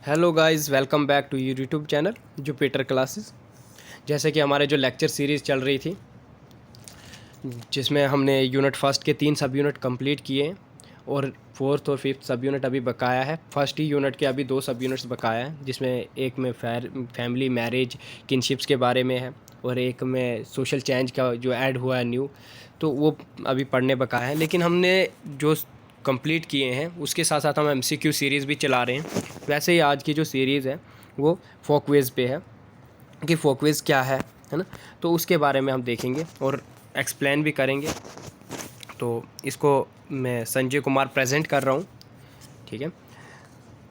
Hello guys, welcome back to YouTube channel Jupiter classes. जैसे कि हमारे जो लेक्चर सीरीज़ चल रही थी जिसमें हमने यूनिट फर्स्ट के 3 सब यूनिट कंप्लीट किए हैं और फोर्थ और फिफ्थ सब यूनिट अभी बकाया है। फर्स्ट ही यूनिट के अभी 2 सब यूनिट्स बकाया है, जिसमें एक में फैमिली मैरिज किनशिप्स के बारे में है और एक में सोशल चेंज का जो ऐड हुआ है न्यू, तो वो अभी पढ़ने बकाया है। लेकिन हमने जो कंप्लीट किए हैं उसके साथ साथ हम एमसीक्यू सीरीज़ भी चला रहे हैं। वैसे ही आज की जो सीरीज़ है वो फोकवेज पे है कि फोकवेज क्या है ना, तो उसके बारे में हम देखेंगे और एक्सप्लेन भी करेंगे। तो इसको मैं संजय कुमार प्रेजेंट कर रहा हूँ, ठीक है।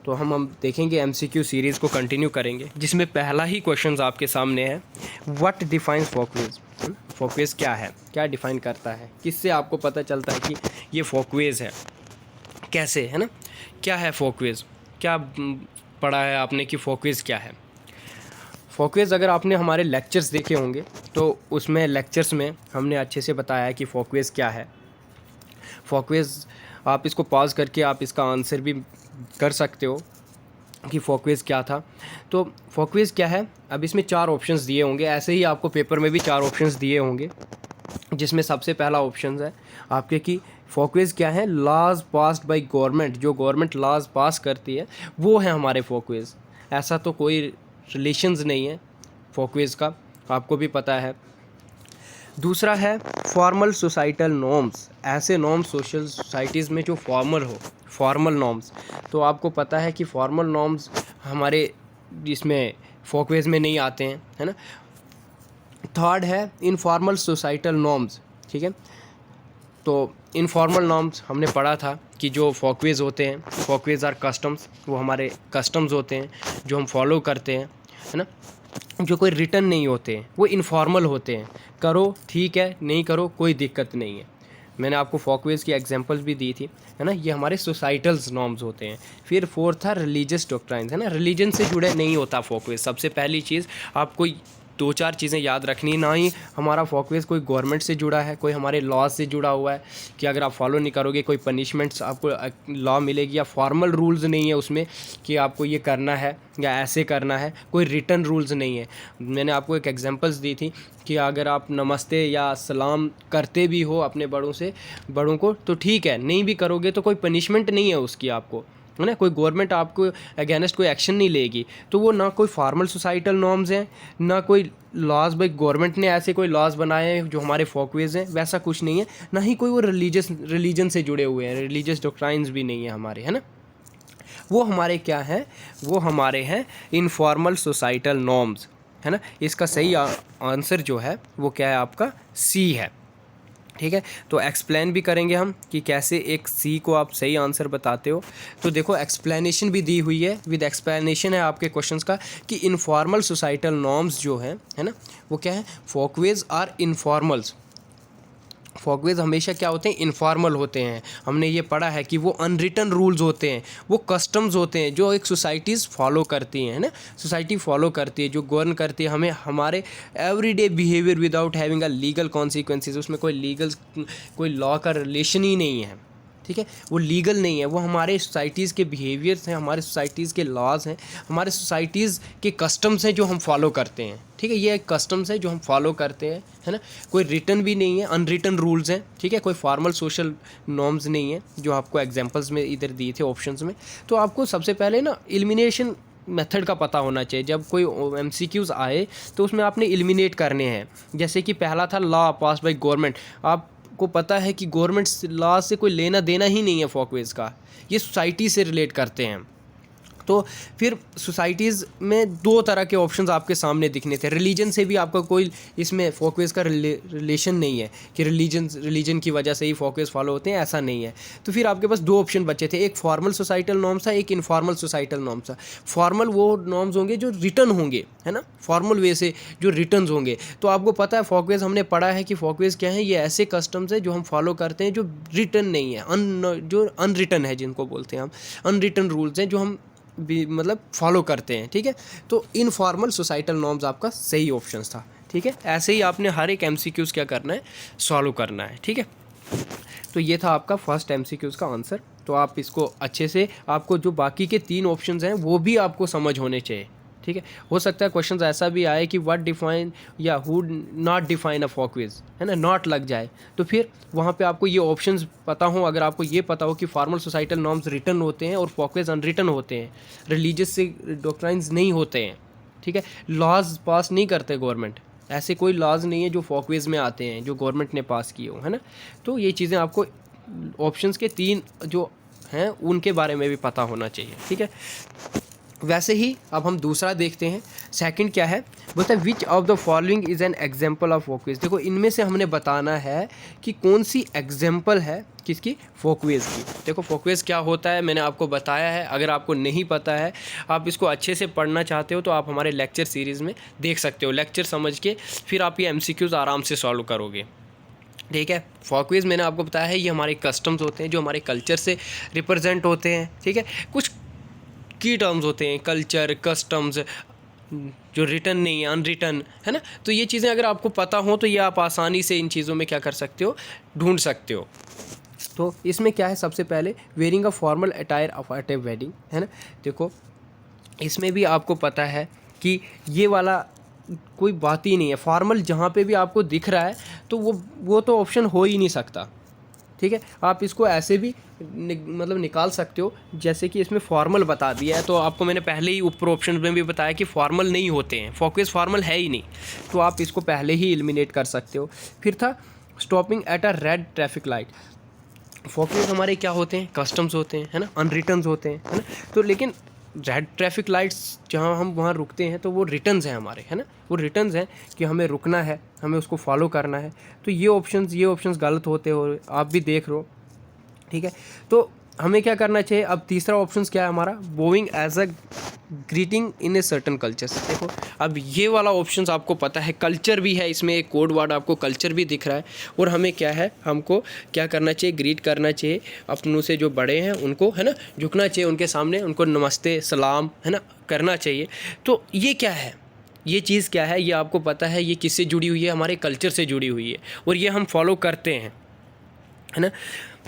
तो हम देखेंगे एमसीक्यू सीरीज़ को कंटिन्यू करेंगे, जिसमें पहला ही क्वेश्चन आपके सामने है, व्हाट डिफाइंस फोकवेज। फोकवेज क्या है, क्या डिफ़ाइन करता है, किससे आपको पता चलता है कि ये फोकवेज है, कैसे, है ना। क्या है फोकवेज, क्या पढ़ा है आपने कि फोकवेज क्या है। फोकवेज अगर आपने हमारे लेक्चर्स देखे होंगे तो उसमें लेक्चर्स में हमने अच्छे से बताया है कि फोकवेज क्या है। फोकवेज आप इसको पॉज करके आप इसका आंसर भी कर सकते हो कि फोकवेज क्या था। तो फोकवेज क्या है, अब इसमें 4 ऑप्शंस दिए होंगे, ऐसे ही आपको पेपर में भी 4 ऑप्शंस दिए होंगे, जिसमें सबसे पहला ऑप्शन है आपके कि फोकवेज क्या है, लॉज पास्ड बाय गवर्नमेंट। जो गवर्नमेंट लॉज पास करती है वो है हमारे फोकवेज। ऐसा तो कोई रिलेशंस नहीं है फोकवेज का, आपको भी पता है। दूसरा है फॉर्मल सोसाइटल नॉर्म्स, ऐसे नॉर्म्स सोशल सोसाइटीज़ में जो फॉर्मल हो, फॉर्मल नॉर्म्स। तो आपको पता है कि फॉर्मल नॉर्म्स हमारे इसमें फोकवेज में नहीं आते हैं, है ना। थर्ड है इनफॉर्मल सोसाइटल नॉर्म्स, ठीक है। तो इनफॉर्मल नॉर्म्स हमने पढ़ा था कि जो फोकवेज होते हैं, फोकवेज आर कस्टम्स, वो हमारे कस्टम्स होते हैं जो हम फॉलो करते हैं, है ना। जो कोई रिटर्न नहीं होते हैं, वो इनफॉर्मल होते हैं, करो ठीक है, नहीं करो कोई दिक्कत नहीं है। मैंने आपको फोकवेज की एग्जांपल्स भी दी थी, है ना। ये हमारे सोसाइटल्स नॉर्म्स होते हैं। फिर फोर्थ था रिलीजियस डॉक्ट्राइन्स, है ना। रिलीजन से जुड़े नहीं होता फोकवेज। सबसे पहली चीज़ आपको 2-4 चीज़ें याद रखनी, ना ही हमारा फोकवेज कोई गवर्नमेंट से जुड़ा है, कोई हमारे लॉ से जुड़ा हुआ है कि अगर आप फॉलो नहीं करोगे कोई पनिशमेंट्स आपको लॉ मिलेगी, या फॉर्मल रूल्स नहीं है उसमें कि आपको ये करना है या ऐसे करना है, कोई रिटर्न रूल्स नहीं है। मैंने आपको एक एग्जांपल्स दी थी कि अगर आप नमस्ते या सलाम करते भी हो अपने बड़ों को तो ठीक है, नहीं भी करोगे तो कोई पनिशमेंट नहीं है उसकी आपको, है ना। कोई गवर्नमेंट आपको अगेंस्ट कोई एक्शन नहीं लेगी। तो वो ना कोई फॉर्मल सोसाइटल नॉर्म्स हैं, ना कोई लॉज बाई गवर्नमेंट ने ऐसे कोई लॉज बनाए हैं जो हमारे फोकवेज हैं, वैसा कुछ नहीं है। ना ही कोई वो रिलीजन से जुड़े हुए हैं, रिलीजियस डॉक्ट्राइन्स भी नहीं है हमारे, है ना। वो हमारे क्या हैं, वो हमारे हैं इनफॉर्मल सोसाइटल नॉर्म्स, है ना। इसका सही आंसर जो है वो क्या है, आपका सी है, ठीक है। तो एक्सप्लेन भी करेंगे हम कि कैसे एक सी को आप सही आंसर बताते हो। तो देखो एक्सप्लेनेशन भी दी हुई है, विद एक्सप्लेनेशन है आपके क्वेश्चंस का कि इनफॉर्मल सोसाइटल नॉर्म्स जो हैं, है ना, वो क्या है, फोकवेज आर इनफॉर्मल्स। फोकवेज हमेशा क्या होते हैं, इनफॉर्मल होते हैं। हमने ये पढ़ा है कि वो अनरिटन रूल्स होते हैं, वो कस्टम्स होते हैं जो एक सोसाइटीज़ फॉलो करती हैं, है ना। सोसाइटी फॉलो करती है, जो गवर्न करती है हमें हमारे everyday behaviour without having a legal consequences. उसमें कोई लॉ का रिलेशन ही नहीं है, ठीक है। वो लीगल नहीं है, वो हमारे सोसाइटीज़ के बिहेवियर्स हैं, हमारे सोसाइटीज़ के लॉज हैं, हमारे सोसाइटीज़ के कस्टम्स हैं जो हम फॉलो करते हैं, ठीक है। ये एक कस्टम्स है जो हम फॉलो करते हैं, है ना। कोई रिटर्न भी नहीं है, अनरिटन रूल्स हैं, ठीक है। कोई फॉर्मल सोशल नॉर्म्स नहीं है, जो आपको एग्जांपल्स में इधर दिए थे ऑप्शंस में। तो आपको सबसे पहले ना एलिमिनेशन मेथड का पता होना चाहिए। जब कोई एमसीक्यूज़ आए तो उसमें आपने एलिमिनेट करने हैं। जैसे कि पहला था लॉ पास बाय गवर्नमेंट। आपको पता है कि गवर्नमेंट लॉ से कोई लेना देना ही नहीं है फोकवेज का, ये सोसाइटी से रिलेट करते हैं। तो फिर सोसाइटीज़ में 2 तरह के ऑप्शंस आपके सामने दिखने थे। रिलीजन से भी आपका कोई इसमें फोकवेज का रिलेशन नहीं है कि रिलीजन की वजह से ही फोकवेज फॉलो होते हैं, ऐसा नहीं है। तो फिर आपके पास 2 ऑप्शन बचे थे, एक फॉर्मल सोसाइटल नॉर्म्स था, एक इनफॉर्मल सोसाइटल नॉर्म्स था। फॉर्मल वो नॉर्म्स होंगे जो रिटर्न होंगे, है ना, फॉर्मल वे से जो रिटर्न्स होंगे। तो आपको पता है फोकवेज हमने पढ़ा है कि फोकवेज क्या है, ये ऐसे कस्टम्स है जो हम फॉलो करते हैं जो रिटर्न नहीं है, जो अनरिटन है, जिनको बोलते हैं हम अनरिटन रूल्स हैं जो हम भी मतलब फॉलो करते हैं, ठीक है। तो इनफॉर्मल सोसाइटल नॉर्म्स आपका सही ऑप्शन था, ठीक है। ऐसे ही आपने हर एक एमसीक्यूज़ क्या करना है, सॉल्व करना है, ठीक है। तो ये था आपका फर्स्ट एमसीक्यूज़ का आंसर। तो आप इसको अच्छे से, आपको जो बाकी के 3 ऑप्शंस हैं वो भी आपको समझ होने चाहिए, ठीक है। हो सकता है क्वेश्चन ऐसा भी आए कि व्हाट डिफाइन या हु नॉट डिफाइन अ फॉकवेज, है ना, नॉट लग जाए, तो फिर वहाँ पे आपको ये ऑप्शंस पता हो। अगर आपको ये पता हो कि फॉर्मल सोसाइटल नॉर्म्स रिटन होते हैं और फॉकवेज अनरिटन होते हैं, रिलीजियस से डॉक्ट्राइंस नहीं होते हैं, ठीक है, लॉज पास नहीं करते गवर्नमेंट, ऐसे कोई लॉज नहीं है जो फॉकवेज में आते हैं जो गवर्नमेंट ने पास किए हो, है ना। तो ये चीज़ें आपको ऑप्शंस के 3 जो हैं उनके बारे में भी पता होना चाहिए, ठीक है। वैसे ही अब हम दूसरा देखते हैं, सेकंड क्या है, बोलता है which of the following is an example of Folkways. देखो इनमें से हमने बताना है कि कौन सी एग्जाम्पल है किसकी, फोकवेज की। देखो फोकवेज क्या होता है मैंने आपको बताया है, अगर आपको नहीं पता है, आप इसको अच्छे से पढ़ना चाहते हो तो आप हमारे लेक्चर सीरीज़ में देख सकते हो, लेक्चर समझ के फिर आप ये MCQs आराम से सॉल्व करोगे, ठीक है। फोकवेज मैंने आपको बताया है ये हमारे कस्टम्स होते हैं जो हमारे कल्चर से रिप्रेजेंट होते हैं, ठीक है। कुछ की टर्म्स होते हैं, कल्चर, कस्टम्स, जो रिटन नहीं है, अनरिटन, है ना। तो ये चीज़ें अगर आपको पता हो तो ये आप आसानी से इन चीज़ों में क्या कर सकते हो, ढूंढ सकते हो। तो इसमें क्या है, सबसे पहले wearing a formal attire of at a wedding, है ना। देखो इसमें भी आपको पता है कि ये वाला कोई बात ही नहीं है, फॉर्मल जहाँ पे भी आपको दिख रहा है तो वो तो ऑप्शन हो ही नहीं सकता, ठीक है। आप इसको ऐसे भी मतलब निकाल सकते हो, जैसे कि इसमें फॉर्मल बता दिया है, तो आपको मैंने पहले ही ऊपर ऑप्शन में भी बताया कि फॉर्मल नहीं होते हैं, फोकस फॉर्मल है ही नहीं, तो आप इसको पहले ही एलिमिनेट कर सकते हो। फिर था stopping at a red traffic light. Focus हमारे क्या होते हैं, कस्टम्स होते हैं, है ना, अनरिटन्स होते हैं, है ना। तो लेकिन रेड ट्रैफिक लाइट्स जहाँ हम वहाँ रुकते हैं तो वो रिटर्न्स हैं हमारे, है ना, वो रिटर्न्स हैं कि हमें रुकना है, हमें उसको फॉलो करना है। तो ये ऑप्शंस गलत होते हो, आप भी देख लो, ठीक है। तो हमें क्या करना चाहिए, अब तीसरा ऑप्शंस क्या है हमारा, bowing as a greeting in a certain cultures. देखो अब ये वाला ऑप्शंस आपको पता है, कल्चर भी है इसमें, एक कोड वर्ड आपको कल्चर भी दिख रहा है, और हमें क्या है, हमको क्या करना चाहिए, ग्रीट करना चाहिए अपनों से जो बड़े हैं उनको, है ना, झुकना चाहिए उनके सामने, उनको नमस्ते सलाम, है ना, करना चाहिए। तो ये क्या है, ये चीज़ क्या है, ये आपको पता है, ये किससे जुड़ी हुई है, हमारे कल्चर से जुड़ी हुई है, और ये हम फॉलो करते हैं, है ना।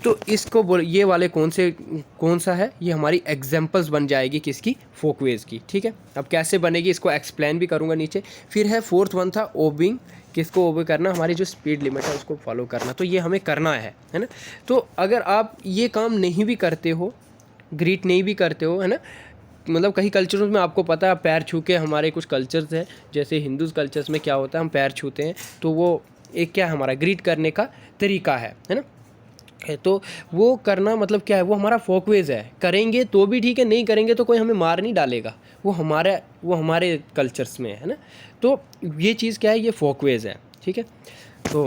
तो इसको बोल, ये वाले कौन सा है, ये हमारी एग्जाम्पल्स बन जाएगी किसकी, फोकवेज की, ठीक है। अब कैसे बनेगी इसको एक्सप्लेन भी करूँगा नीचे। फिर है फोर्थ वन था ओबिंग, किसको ओबे करना, हमारी जो स्पीड लिमिट है उसको फॉलो करना, तो ये हमें करना है ना। तो अगर आप ये काम नहीं भी करते हो, ग्रीट नहीं भी करते हो, है ना, मतलब कई कल्चरों में आपको पता है पैर छू के, हमारे कुछ कल्चर्स हैं जैसे हिंदूज़ कल्चर्स में क्या होता है, हम पैर छूते हैं, तो वो एक क्या हमारा ग्रीट करने का तरीका है ना। तो वो करना मतलब क्या है, वो हमारा फोकवेज है, करेंगे तो भी ठीक है, नहीं करेंगे तो कोई हमें मार नहीं डालेगा, वो हमारे कल्चर्स में है ना। तो ये चीज़ क्या है, ये फोकवेज है, ठीक है। तो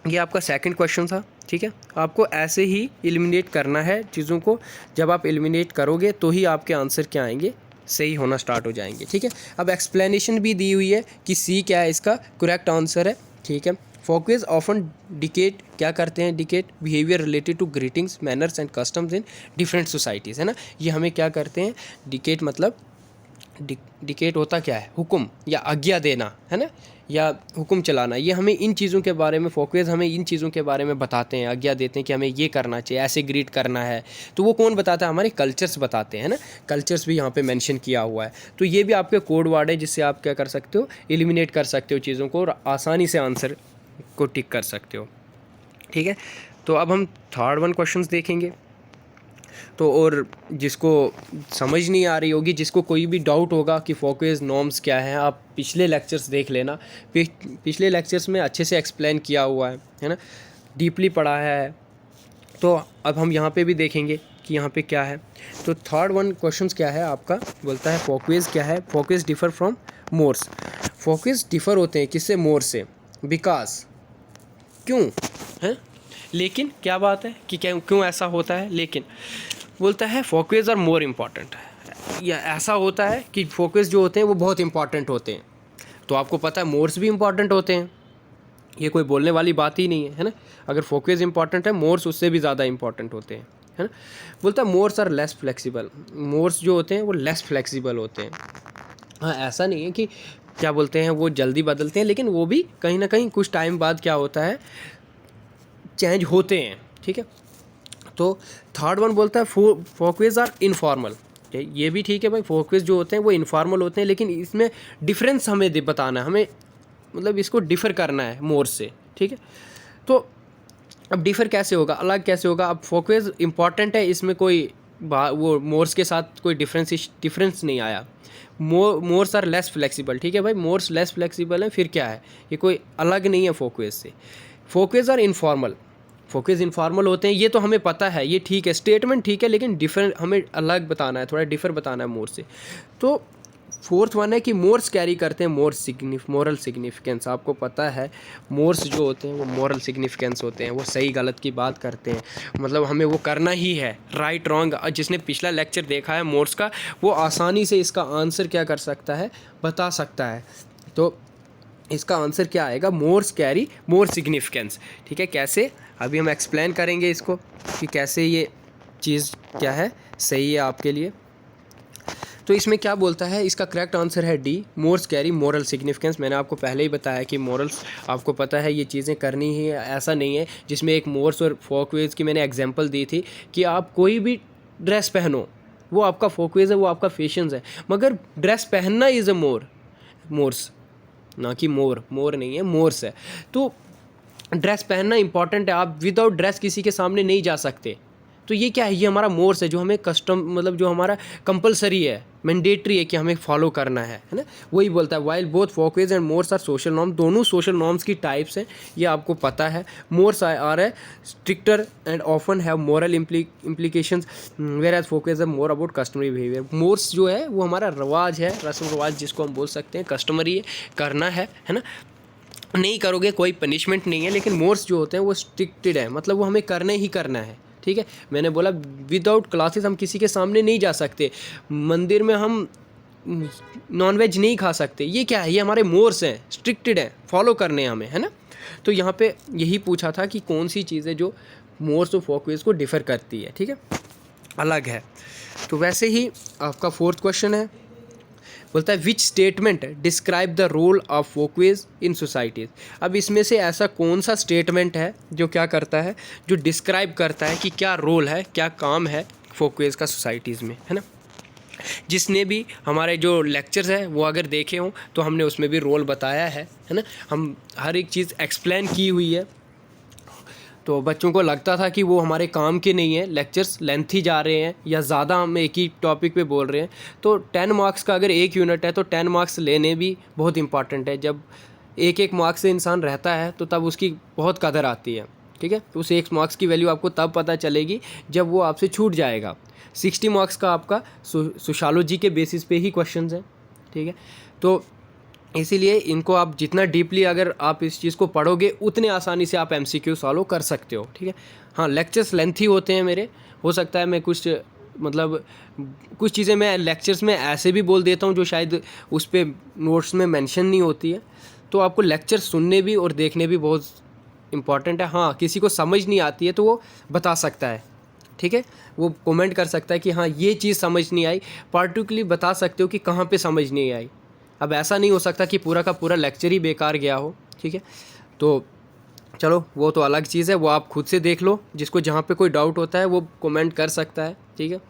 ये आपका सेकंड क्वेश्चन था, ठीक है। आपको ऐसे ही एलिमिनेट करना है चीज़ों को, जब आप एलिमिनेट करोगे तो ही आपके आंसर क्या आएंगे, सही होना स्टार्ट हो जाएंगे, ठीक है। अब एक्सप्लेनेशन भी दी हुई है कि सी क्या है, इसका करेक्ट आंसर है, ठीक है। फोकवेज ऑफन डिकेट क्या करते हैं, dictate behaviour related to greetings, manners and customs in different societies, है ना। ये हमें क्या करते हैं, डिकेट मतलब डिकेट होता क्या है, हुक्म या आज्ञा देना, है ना, या हुक्म चलाना। ये हमें इन चीज़ों के बारे में, फोकवेज हमें इन चीज़ों के बारे में बताते हैं, आज्ञा देते हैं कि हमें ये करना चाहिए, ऐसे ग्रीट करना है। तो वो कौन बताता है, हमारे कल्चर्स बताते हैं ना, कल्चर्स भी यहाँ पे मेंशन किया हुआ है। तो ये भी आपके कोड वर्ड है जिससे आप क्या कर सकते हो, एलिमिनेट कर सकते हो चीज़ों को, और आसानी से आंसर को टिक कर सकते हो, ठीक है। तो अब हम थर्ड वन क्वेश्चंस देखेंगे। तो और जिसको समझ नहीं आ रही होगी, जिसको कोई भी डाउट होगा कि फोकवेज नॉर्म्स क्या हैं, आप पिछले लेक्चर्स देख लेना, पिछले लेक्चर्स में अच्छे से एक्सप्लेन किया हुआ है ना, डीपली पढ़ा है। तो अब हम यहाँ पे भी देखेंगे कि यहाँ पे क्या है। तो थर्ड वन क्वेश्चंस क्या है आपका, बोलता है फोकवेज क्या है, folkways differ from mores. Folkways differ होते हैं किससे, मोर से, बिकॉज, क्यों है, लेकिन क्या बात है कि क्यों ऐसा होता है, लेकिन बोलता है फोकवेज आर मोर इम्पॉर्टेंट, या ऐसा होता है कि फोकस जो होते हैं वो बहुत इंपॉर्टेंट होते हैं। तो आपको पता है मोर्स भी इंपॉर्टेंट होते हैं, ये कोई बोलने वाली बात ही नहीं है ना। अगर फोकस इंपॉर्टेंट है, मोर्स उससे भी ज़्यादा इंपॉर्टेंट होते हैं, है ना। बोलता है mores are less flexible, mores जो होते हैं वो लेस फ्लेक्सिबल होते हैं। हाँ, ऐसा नहीं है कि क्या बोलते हैं वो जल्दी बदलते हैं, लेकिन वो भी कहीं ना कहीं कुछ टाइम बाद क्या होता है, चेंज होते हैं, ठीक है। तो थर्ड वन बोलता है फोकवेज आर इनफॉर्मल। ये भी ठीक है भाई, फोकवेज जो होते हैं वो इनफॉर्मल होते हैं, लेकिन इसमें डिफरेंस हमें बताना है, हमें मतलब इसको डिफ़र करना है मोर्स से, ठीक है। तो अब डिफ़र कैसे होगा, अलग कैसे होगा। अब फोकवेज इंपॉर्टेंट है, इसमें कोई वो मोर्स के साथ कोई डिफरेंस नहीं आया। मोर्स आर लेस फ्लेक्सिबल, ठीक है भाई, मोर्स लेस फ्लेक्सिबल है, फिर क्या है, ये कोई अलग नहीं है फोकवेज से। Folkways are informal, folkways informal होते हैं, ये तो हमें पता है, ये ठीक है, स्टेटमेंट ठीक है, लेकिन डिफरेंट हमें अलग बताना है, थोड़ा डिफर बताना है मोर से। तो फोर्थ वन है कि मोर्स कैरी करते हैं मोरल सिग्निफिकेंस। आपको पता है मोर्स जो होते हैं वो मोरल सिग्निफिकेंस होते हैं, वो सही गलत की बात करते हैं, मतलब हमें वो करना ही है, राइट रॉन्ग। जिसने पिछला लेक्चर देखा है मोर्स का, वो आसानी से इसका आंसर क्या कर सकता है, बता सकता है। तो इसका आंसर क्या आएगा, मोर्स कैरी मोर सिग्निफिकेंस, ठीक है। कैसे, अभी हम एक्सप्लेन करेंगे इसको कि कैसे ये चीज़ क्या है, सही है आपके लिए। तो इसमें क्या बोलता है, इसका करेक्ट आंसर है D, mores carry moral significance. मैंने आपको पहले ही बताया कि मोरल्स आपको पता है ये चीज़ें करनी ही है, ऐसा नहीं है। जिसमें एक मोर्स और फोकवेज की मैंने एग्जांपल दी थी कि आप कोई भी ड्रेस पहनो, वो आपका फोकवेज है, वो आपका फैशन है, मगर ड्रेस पहनना इज़ अ मोर्स, ना कि मोर नहीं है, मोर्स है। तो ड्रेस पहनना इंपॉर्टेंट है, आप विदाउट ड्रेस किसी के सामने नहीं जा सकते। तो ये क्या है, ये हमारा मोर्स है, जो हमें कस्टम मतलब जो हमारा कंपलसरी है, मैंडेटरी है कि हमें फॉलो करना है ना। वही बोलता है while both folkways and mores are social norm, दोनों सोशल नॉर्म्स की टाइप्स हैं, ये आपको पता है। मोर्स आर है stricter and often have moral implications, whereas folkways है more about customary behaviour. Mores जो है वो हमारा रवाज है, रस्म रवाज जिसको हम बोल सकते हैं, कस्टमरी करना है ना, नहीं करोगे कोई पनिशमेंट नहीं है। लेकिन मोर्स जो होते हैं वो स्ट्रिक्टेड है, मतलब वो हमें करने ही करना है, ठीक है। मैंने बोला विदाउट क्लासेस हम किसी के सामने नहीं जा सकते, मंदिर में हम नॉनवेज नहीं खा सकते, ये क्या है, ये हमारे मोर्स हैं, स्ट्रिक्टेड हैं, फॉलो करने हैं हमें, है ना। तो यहाँ पे यही पूछा था कि कौन सी चीज़ है जो मोर्स और फोकवेज को डिफ़र करती है, ठीक है, अलग है। तो वैसे ही आपका फोर्थ क्वेश्चन है, बोलता है which statement describe the role of folkways in societies. अब इसमें से ऐसा कौन सा स्टेटमेंट है जो क्या करता है, जो डिस्क्राइब करता है कि क्या रोल है, क्या काम है फोकवेज का सोसाइटीज़ में, है ना। जिसने भी हमारे जो लेक्चर्स हैं वो अगर देखे हों तो हमने उसमें भी रोल बताया है ना, हम हर एक चीज़ एक्सप्लेन की हुई है। तो बच्चों को लगता था कि वो हमारे काम के नहीं है, लेक्चर्स लेंथी जा रहे हैं या ज़्यादा हम एक ही टॉपिक पे बोल रहे हैं। तो 10 मार्क्स का अगर एक यूनिट है तो 10 मार्क्स लेने भी बहुत इंपॉर्टेंट है। जब एक मार्क्स से इंसान रहता है तो तब उसकी बहुत कदर आती है, ठीक है। तो उस 1 मार्क्स की वैल्यू आपको तब पता चलेगी जब वो आपसे छूट जाएगा। 60 मार्क्स का आपका सोशियोलॉजी के बेसिस पे ही क्वेश्चंस हैं, ठीक है। तो इसीलिए इनको आप जितना डीपली अगर आप इस चीज़ को पढ़ोगे उतने आसानी से आप MCQ सॉल्व कर सकते हो, ठीक है। हाँ, लेक्चर्स लेंथी होते हैं मेरे, हो सकता है मैं कुछ चीज़ें मैं लेक्चर्स में ऐसे भी बोल देता हूँ जो शायद उस पर नोट्स में मेंशन नहीं होती है। तो आपको लेक्चर सुनने भी और देखने भी बहुत इंपॉर्टेंट है। हाँ, किसी को समझ नहीं आती है तो वो बता सकता है, ठीक है, वो कमेंट कर सकता है कि हाँ ये चीज़ समझ नहीं आई, पार्टिकुलरली बता सकते हो कि कहाँ पे समझ नहीं आई। अब ऐसा नहीं हो सकता कि पूरा का पूरा लेक्चर ही बेकार गया हो, ठीक है। तो चलो वो तो अलग चीज़ है, वो आप खुद से देख लो, जिसको जहाँ पे कोई डाउट होता है वो कमेंट कर सकता है, ठीक है।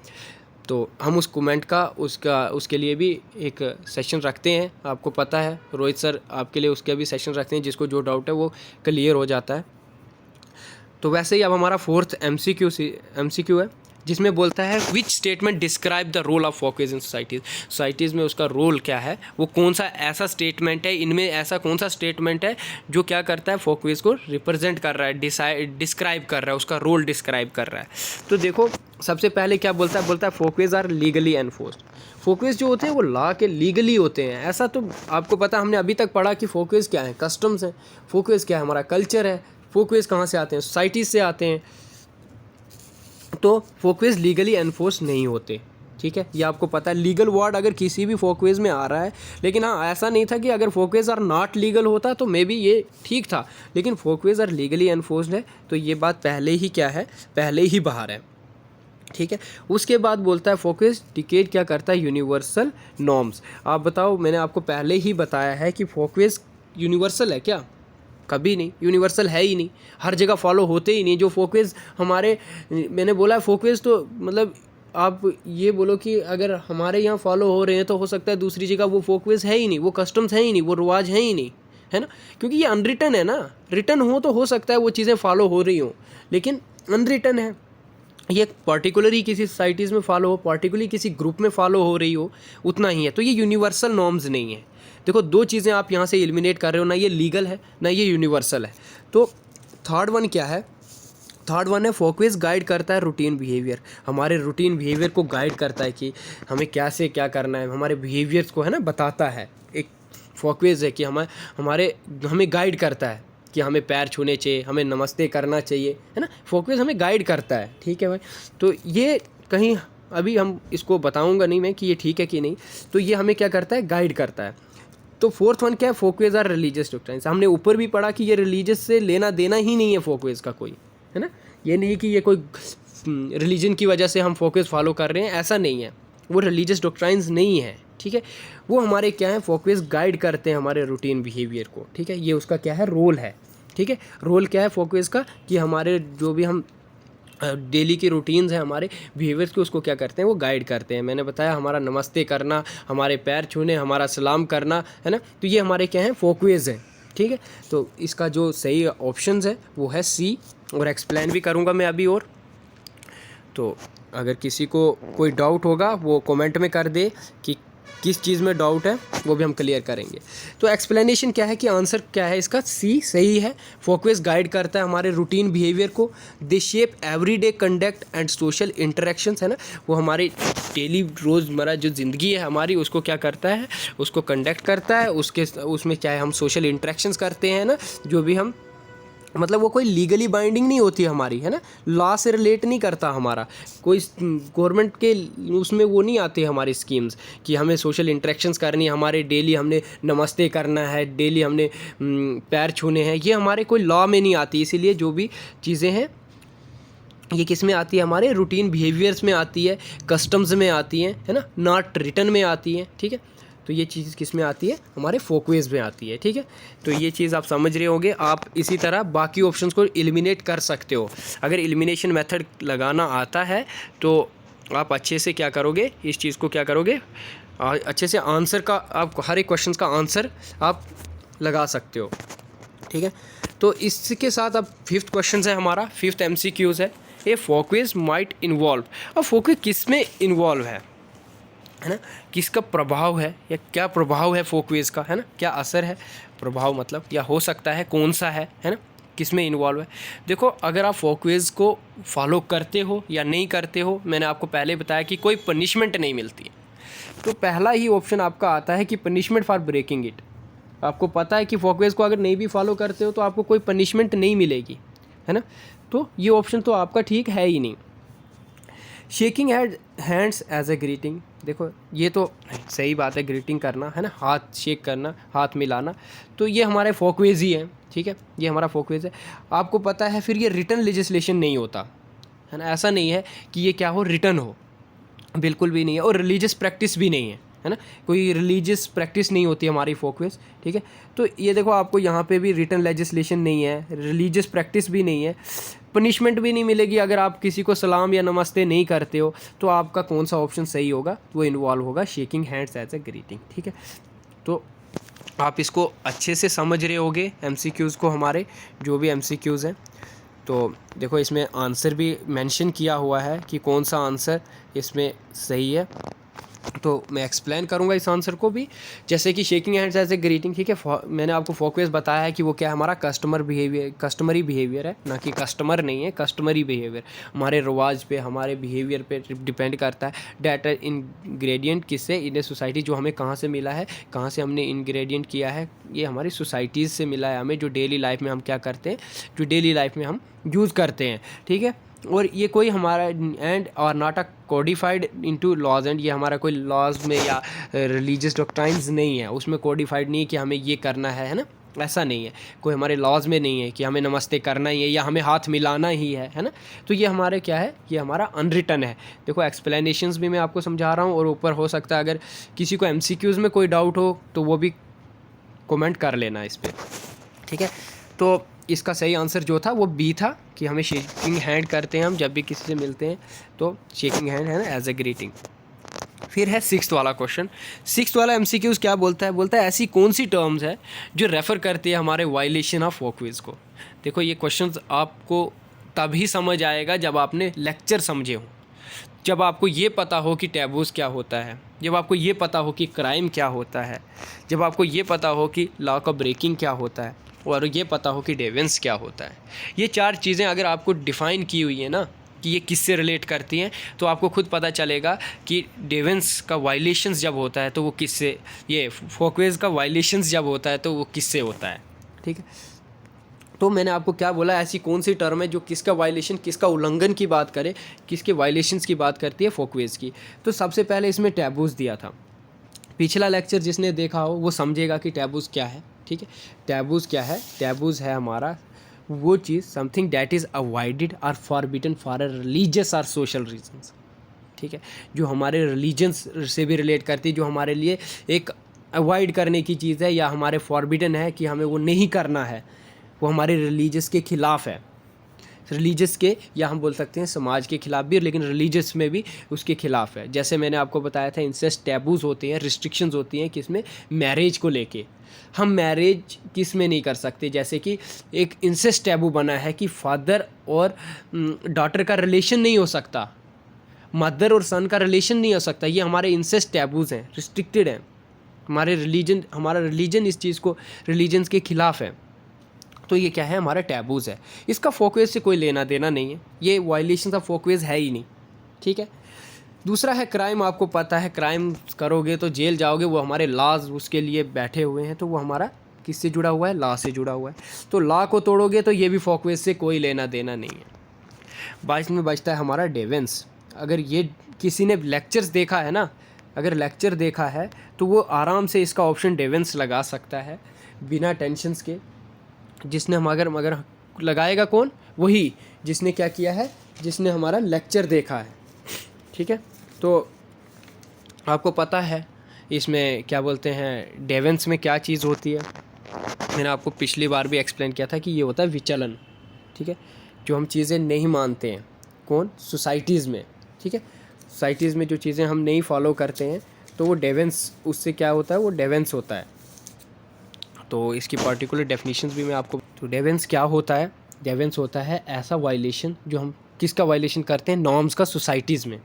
तो हम उस कमेंट का उसके लिए भी एक सेशन रखते हैं, आपको पता है रोहित सर आपके लिए उसके भी सेशन रखते हैं, जिसको जो डाउट है वो क्लियर हो जाता है। तो वैसे ही अब हमारा फोर्थ MCQ है, जिसमें बोलता है which statement describe the role of folkways in societies में उसका रोल क्या है, वो कौन सा ऐसा स्टेटमेंट है, इनमें ऐसा कौन सा स्टेटमेंट है जो क्या करता है, फोकवेज को रिप्रेजेंट कर रहा है, डिस्क्राइब कर रहा है, उसका रोल डिस्क्राइब कर रहा है। तो देखो सबसे पहले क्या बोलता है folkways are legally enforced. Folkways जो होते हैं वो लॉ के लीगली होते हैं, ऐसा तो आपको पता, हमने अभी तक पढ़ा कि फोकवेज क्या है, कस्टम्स हैं। फोकवेज क्या है, हमारा कल्चर है। फोकवेज कहाँ से आते हैं, सोसाइटीज़ से आते हैं। तो फोकवेज लीगली एनफोर्स नहीं होते, ठीक है, ये आपको पता है। लीगल वर्ड अगर किसी भी फोकवेज में आ रहा है, लेकिन हाँ ऐसा नहीं था कि अगर फोकवेज आर नॉट लीगल होता तो मे बी ये ठीक था, लेकिन फोकवेज आर लीगली एनफोर्स्ड है, तो ये बात पहले ही क्या है, पहले ही बाहर है, ठीक है। उसके बाद बोलता है फोकवेज डिकेट क्या करता है, यूनिवर्सल नॉर्म्स। आप बताओ, मैंने आपको पहले ही बताया है कि फोकवेज यूनिवर्सल है क्या, कभी नहीं, यूनिवर्सल है ही नहीं, हर जगह फॉलो होते ही नहीं। जो फोकवेज हमारे, मैंने बोला फोकवेज तो मतलब आप ये बोलो कि अगर हमारे यहाँ फॉलो हो रहे हैं तो हो सकता है दूसरी जगह वो फोकवेज है ही नहीं, वो कस्टम्स हैं ही नहीं, वो रिवाज हैं ही नहीं, है ना, क्योंकि ये अनरिटन है ना। रिटन हो तो हो सकता है वो चीज़ें फॉलो हो रही हों, लेकिन अनरिटन है, ये पर्टिकुलरली किसी सोसाइटीज़ में फॉलो हो, पर्टिकुलरली किसी ग्रुप में फॉलो हो रही हो, उतना ही है। तो ये यूनिवर्सल नॉर्म्स नहीं है। देखो दो चीज़ें आप यहाँ से एलिमिनेट कर रहे हो, ना ये लीगल है ना ये यूनिवर्सल है। तो थर्ड वन क्या है? थर्ड वन है फोकवेज गाइड करता है रूटीन बिहेवियर, हमारे रूटीन बिहेवियर को गाइड करता है कि हमें क्या से क्या करना है, हमारे बिहेवियर्स को है ना बताता है। एक फोकवेज है कि हमें गाइड करता है कि हमें पैर छूने चाहिए, हमें नमस्ते करना चाहिए, है ना, फोकवेज हमें गाइड करता है। ठीक है भाई, तो ये कहीं अभी हम इसको बताऊंगा नहीं मैं कि ये ठीक है कि नहीं, तो ये हमें क्या करता है, गाइड करता है। तो फोर्थ वन क्या है? Folkways are religious doctrines. हमने ऊपर भी पढ़ा कि ये रिलीजियस से लेना देना ही नहीं है फोकवेज का कोई, है ना, ये नहीं कि ये कोई रिलीजन की वजह से हम फोकवेज फॉलो कर रहे हैं, ऐसा नहीं है, वो रिलीजियस डॉक्ट्राइन्स नहीं है। ठीक है, वो हमारे क्या है, फोकवेज गाइड करते हैं हमारे रूटीन बिहेवियर को। ठीक है, ये उसका क्या है, रोल है। ठीक है, रोल क्या है फोकवेज का, कि हमारे जो भी हम डेली की रूटीन्स हैं, हमारे बिहेवियर्स को, उसको क्या करते हैं, वो गाइड करते हैं। मैंने बताया हमारा नमस्ते करना, हमारे पैर छूने, हमारा सलाम करना, है ना, तो ये हमारे क्या हैं, फोकवेज हैं। ठीक है, तो इसका जो सही ऑप्शंस है वो है सी, और एक्सप्लेन भी करूँगा मैं अभी। और तो अगर किसी को कोई डाउट होगा वो कमेंट में कर दे कि किस चीज़ में डाउट है, वो भी हम क्लियर करेंगे। तो एक्सप्लेनेशन क्या है कि आंसर क्या है इसका, सी सही है। फोकवेज गाइड करता है हमारे रूटीन बिहेवियर को। दे shape everyday conduct and social interactions, है ना, वो हमारी डेली रोज़मर्रा जो ज़िंदगी है हमारी, उसको क्या करता है, उसको कंडक्ट करता है। उसमें क्या है, हम सोशल इंटरेक्शंस करते हैं ना, जो भी हम, मतलब वो कोई लीगली बाइंडिंग नहीं होती हमारी, है ना, लॉ से रिलेट नहीं करता हमारा कोई, गवर्नमेंट के उसमें वो नहीं आते हमारी स्कीम्स कि हमें सोशल इंटरेक्शंस करनी है, हमारे डेली हमने नमस्ते करना है, डेली हमने पैर छूने हैं, ये हमारे कोई लॉ में नहीं आती। इसीलिए जो भी चीज़ें हैं ये किस में आती है, हमारे रूटीन बिहेवियर्स में आती है, कस्टम्स में आती हैं, है ना, नॉट रिटन में आती हैं। ठीक है, तो ये चीज़ किस में आती है, हमारे फोकवेज में आती है। ठीक है, तो ये चीज़ आप समझ रहे होंगे। आप इसी तरह बाकी ऑप्शंस को एलिमिनेट कर सकते हो। अगर एलिमिनेशन मेथड लगाना आता है तो आप अच्छे से क्या करोगे, इस चीज़ को क्या करोगे, अच्छे से आंसर का, आप हर एक क्वेश्चन का आंसर आप लगा सकते हो। ठीक है, तो इसके साथ अब फिफ्थ क्वेश्चन है हमारा, फिफ्थ MCQs है, ये फोकवेज माइट इन्वॉल्व। अब फोकवेज किस में इन्वॉल्व है ना, किसका प्रभाव है, या क्या प्रभाव है फोकवेज का, है ना, क्या असर है, प्रभाव मतलब, या हो सकता है कौन सा है ना, किस में इन्वॉल्व है। देखो अगर आप फोकवेज को फॉलो करते हो या नहीं करते हो, मैंने आपको पहले बताया कि कोई पनिशमेंट नहीं मिलती है, तो पहला ही ऑप्शन आपका आता है कि पनिशमेंट फॉर ब्रेकिंग इट। आपको पता है कि फोकवेज को अगर नहीं भी फॉलो करते हो तो आपको कोई पनिशमेंट नहीं मिलेगी, है ना, तो ये ऑप्शन तो आपका ठीक है ही नहीं। Shaking hands as a greeting, देखो ये तो सही बात है, ग्रीटिंग करना, है ना, हाथ शेक करना, हाथ मिलाना, तो ये हमारे फोकवेज ही है। ठीक है, ये हमारा फोकवेज है। आपको पता है फिर ये रिटन लेजिस्लेशन नहीं होता, है ना, ऐसा नहीं है कि ये क्या हो, रिटन हो, बिल्कुल भी नहीं है, और रिलीजियस प्रैक्टिस भी नहीं है ना, कोई रिलीजियस प्रैक्टिस नहीं होती हमारी फोकवेज। ठीक है, तो ये देखो आपको यहाँ पे भी रिटन लेजिस्लेशन नहीं है, रिलीजियस प्रैक्टिस भी नहीं है, पनिशमेंट भी नहीं मिलेगी अगर आप किसी को सलाम या नमस्ते नहीं करते हो, तो आपका कौन सा ऑप्शन सही होगा, वो इन्वॉल्व होगा shaking hands as a greeting. ठीक है, तो आप इसको अच्छे से समझ रहे होगे MCQs को, हमारे जो भी MCQs हैं। तो देखो इसमें आंसर भी मेंशन किया हुआ है कि कौन सा आंसर इसमें सही है, तो मैं एक्सप्लेन करूंगा इस आंसर को भी। जैसे कि shaking hands as a greeting, ठीक है, मैंने आपको फोकवेज बताया है कि वो क्या है, हमारा कस्टमरी बिहेवियर है, ना कि कस्टमर नहीं है, कस्टमरी बिहेवियर हमारे रवाज पे, हमारे बिहेवियर पे डिपेंड करता है। डाटा इंग्रेडिएंट किससे, इन सोसाइटी, जो हमें कहाँ से मिला है, कहाँ से हमने इंग्रेडिएंट किया है, ये हमारी सोसाइटीज़ से मिला है हमें, जो डेली लाइफ में हम क्या करते हैं, जो डेली लाइफ में हम यूज़ करते हैं। ठीक है, और ये कोई हमारा एंड और not a codified into laws, and ये हमारा कोई लॉज में या रिलीजियस डॉक्ट्राइन्स नहीं है, उसमें कोडिफाइड नहीं है कि हमें ये करना है ना, ऐसा नहीं है, कोई हमारे लॉज में नहीं है कि हमें नमस्ते करना ही है या हमें हाथ मिलाना ही है ना, तो ये हमारे क्या है, ये हमारा अनरिटन है। देखो एक्सप्लेनेशंस भी मैं आपको समझा रहा हूँ, और ऊपर हो सकता है अगर किसी को MCQs में कोई डाउट हो तो वो भी कमेंट कर लेना इस पर। ठीक है, तो इसका सही आंसर जो था वो बी था कि हमें शेकिंग हैंड करते हैं हम जब भी किसी से मिलते हैं, तो शेकिंग हैंड है ना एज ए ग्रीटिंग। फिर है सिक्स्थ वाला क्वेश्चन। सिक्स्थ वाला एमसीक्यूज क्या बोलता है, बोलता है ऐसी कौन सी टर्म्स है जो रेफ़र करती है हमारे वायलेशन ऑफ वॉकवेज को। देखो ये क्वेश्चन आपको तभी समझ आएगा जब आपने लेक्चर समझे हो, जब आपको ये पता हो कि टैबूज़ क्या होता है, जब आपको ये पता हो कि क्राइम क्या होता है, जब आपको ये पता हो कि लॉ ऑफ ब्रेकिंग क्या होता है, और ये पता हो कि डेवेंस क्या होता है। ये चार चीज़ें अगर आपको डिफ़ाइन की हुई है ना कि ये किससे रिलेट करती हैं, तो आपको खुद पता चलेगा कि डेवेंस का वायलेशंस जब होता है तो वो किससे, ये फोकवेज का वायलेशंस जब होता है तो वो किससे होता है। ठीक है, तो मैंने आपको क्या बोला, ऐसी कौन सी टर्म है जो किसका वायलेशन, किसका उल्लंघन की बात करे, किसके वायलेशंस की बात करती है, फोकवेज की। तो सबसे पहले इसमें टैबूज़ दिया था। पिछला लेक्चर जिसने देखा हो वो समझेगा कि टैबूज़ क्या है। ठीक है, टैबूज़ क्या है, टैबूज़ है हमारा वो चीज़, समथिंग दैट इज़ अवॉइडेड और फॉरबिडन फॉर अ रिलीजियस और सोशल रीजंस। ठीक है, जो हमारे रिलीजन्स से भी रिलेट करती है, जो हमारे लिए एक अवॉइड करने की चीज़ है या हमारे फॉरबिडन है कि हमें वो नहीं करना है, वो हमारे रिलीजियस के ख़िलाफ़ है। रिलीजियस के, या हम बोल सकते हैं समाज के ख़िलाफ़ भी, लेकिन रिलीजियस में भी उसके ख़िलाफ़ है। जैसे मैंने आपको बताया था इंसेस्ट टैबूज़ होते हैं, रिस्ट्रिक्शंस होती हैं किसमें, मैरिज को लेके। हम मैरिज किस में नहीं कर सकते, जैसे कि एक इंसेस्ट टैबू बना है कि फादर और डॉटर का रिलेशन नहीं हो सकता, मदर और सन का रिलेशन नहीं हो सकता। ये हमारे इंसेस्ट टैबूज़ हैं, रिस्ट्रिक्टेड हैं। हमारा रिलीजन इस चीज़ को, रिलीजन्स के ख़िलाफ़ है। तो ये क्या है, हमारा टैबूज़ है। इसका फोकवेज से कोई लेना देना नहीं है, ये वायलेशन ऑफ फोकवेज है ही नहीं। ठीक है, दूसरा है क्राइम। आपको पता है क्राइम करोगे तो जेल जाओगे, वो हमारे लॉज उसके लिए बैठे हुए हैं, तो वो हमारा किससे जुड़ा हुआ है, लॉ से जुड़ा हुआ है। तो लॉ को तोड़ोगे तो ये भी फोकवेज से कोई लेना देना नहीं है। 22 में बचता है हमारा डेवेंस। अगर ये किसी ने लेक्चर्स देखा है ना, अगर लेक्चर देखा है तो वो आराम से इसका ऑप्शन डेवेंस लगा सकता है बिना टेंशन्स के। जिसने हम अगर लगाएगा कौन, वही जिसने क्या किया है, जिसने हमारा लेक्चर देखा है। ठीक है, तो आपको पता है इसमें क्या बोलते हैं, डेवेंस में क्या चीज़ होती है। मैंने आपको पिछली बार भी एक्सप्लेन किया था कि ये होता है विचलन। ठीक है, जो हम चीज़ें नहीं मानते हैं, कौन, सोसाइटीज़ में। ठीक है, सोसाइटीज़ में जो चीज़ें हम नहीं फॉलो करते हैं तो वो डेवेंस, उससे क्या होता है, वो डेवेंस होता है। तो इसकी पर्टिकुलर डेफिनेशंस भी मैं आपको, तो डेवेंस क्या होता है, डेवेंस होता है ऐसा वायलेशन जो हम किसका वायलेशन करते हैं, नॉर्म्स का सोसाइटीज़ में,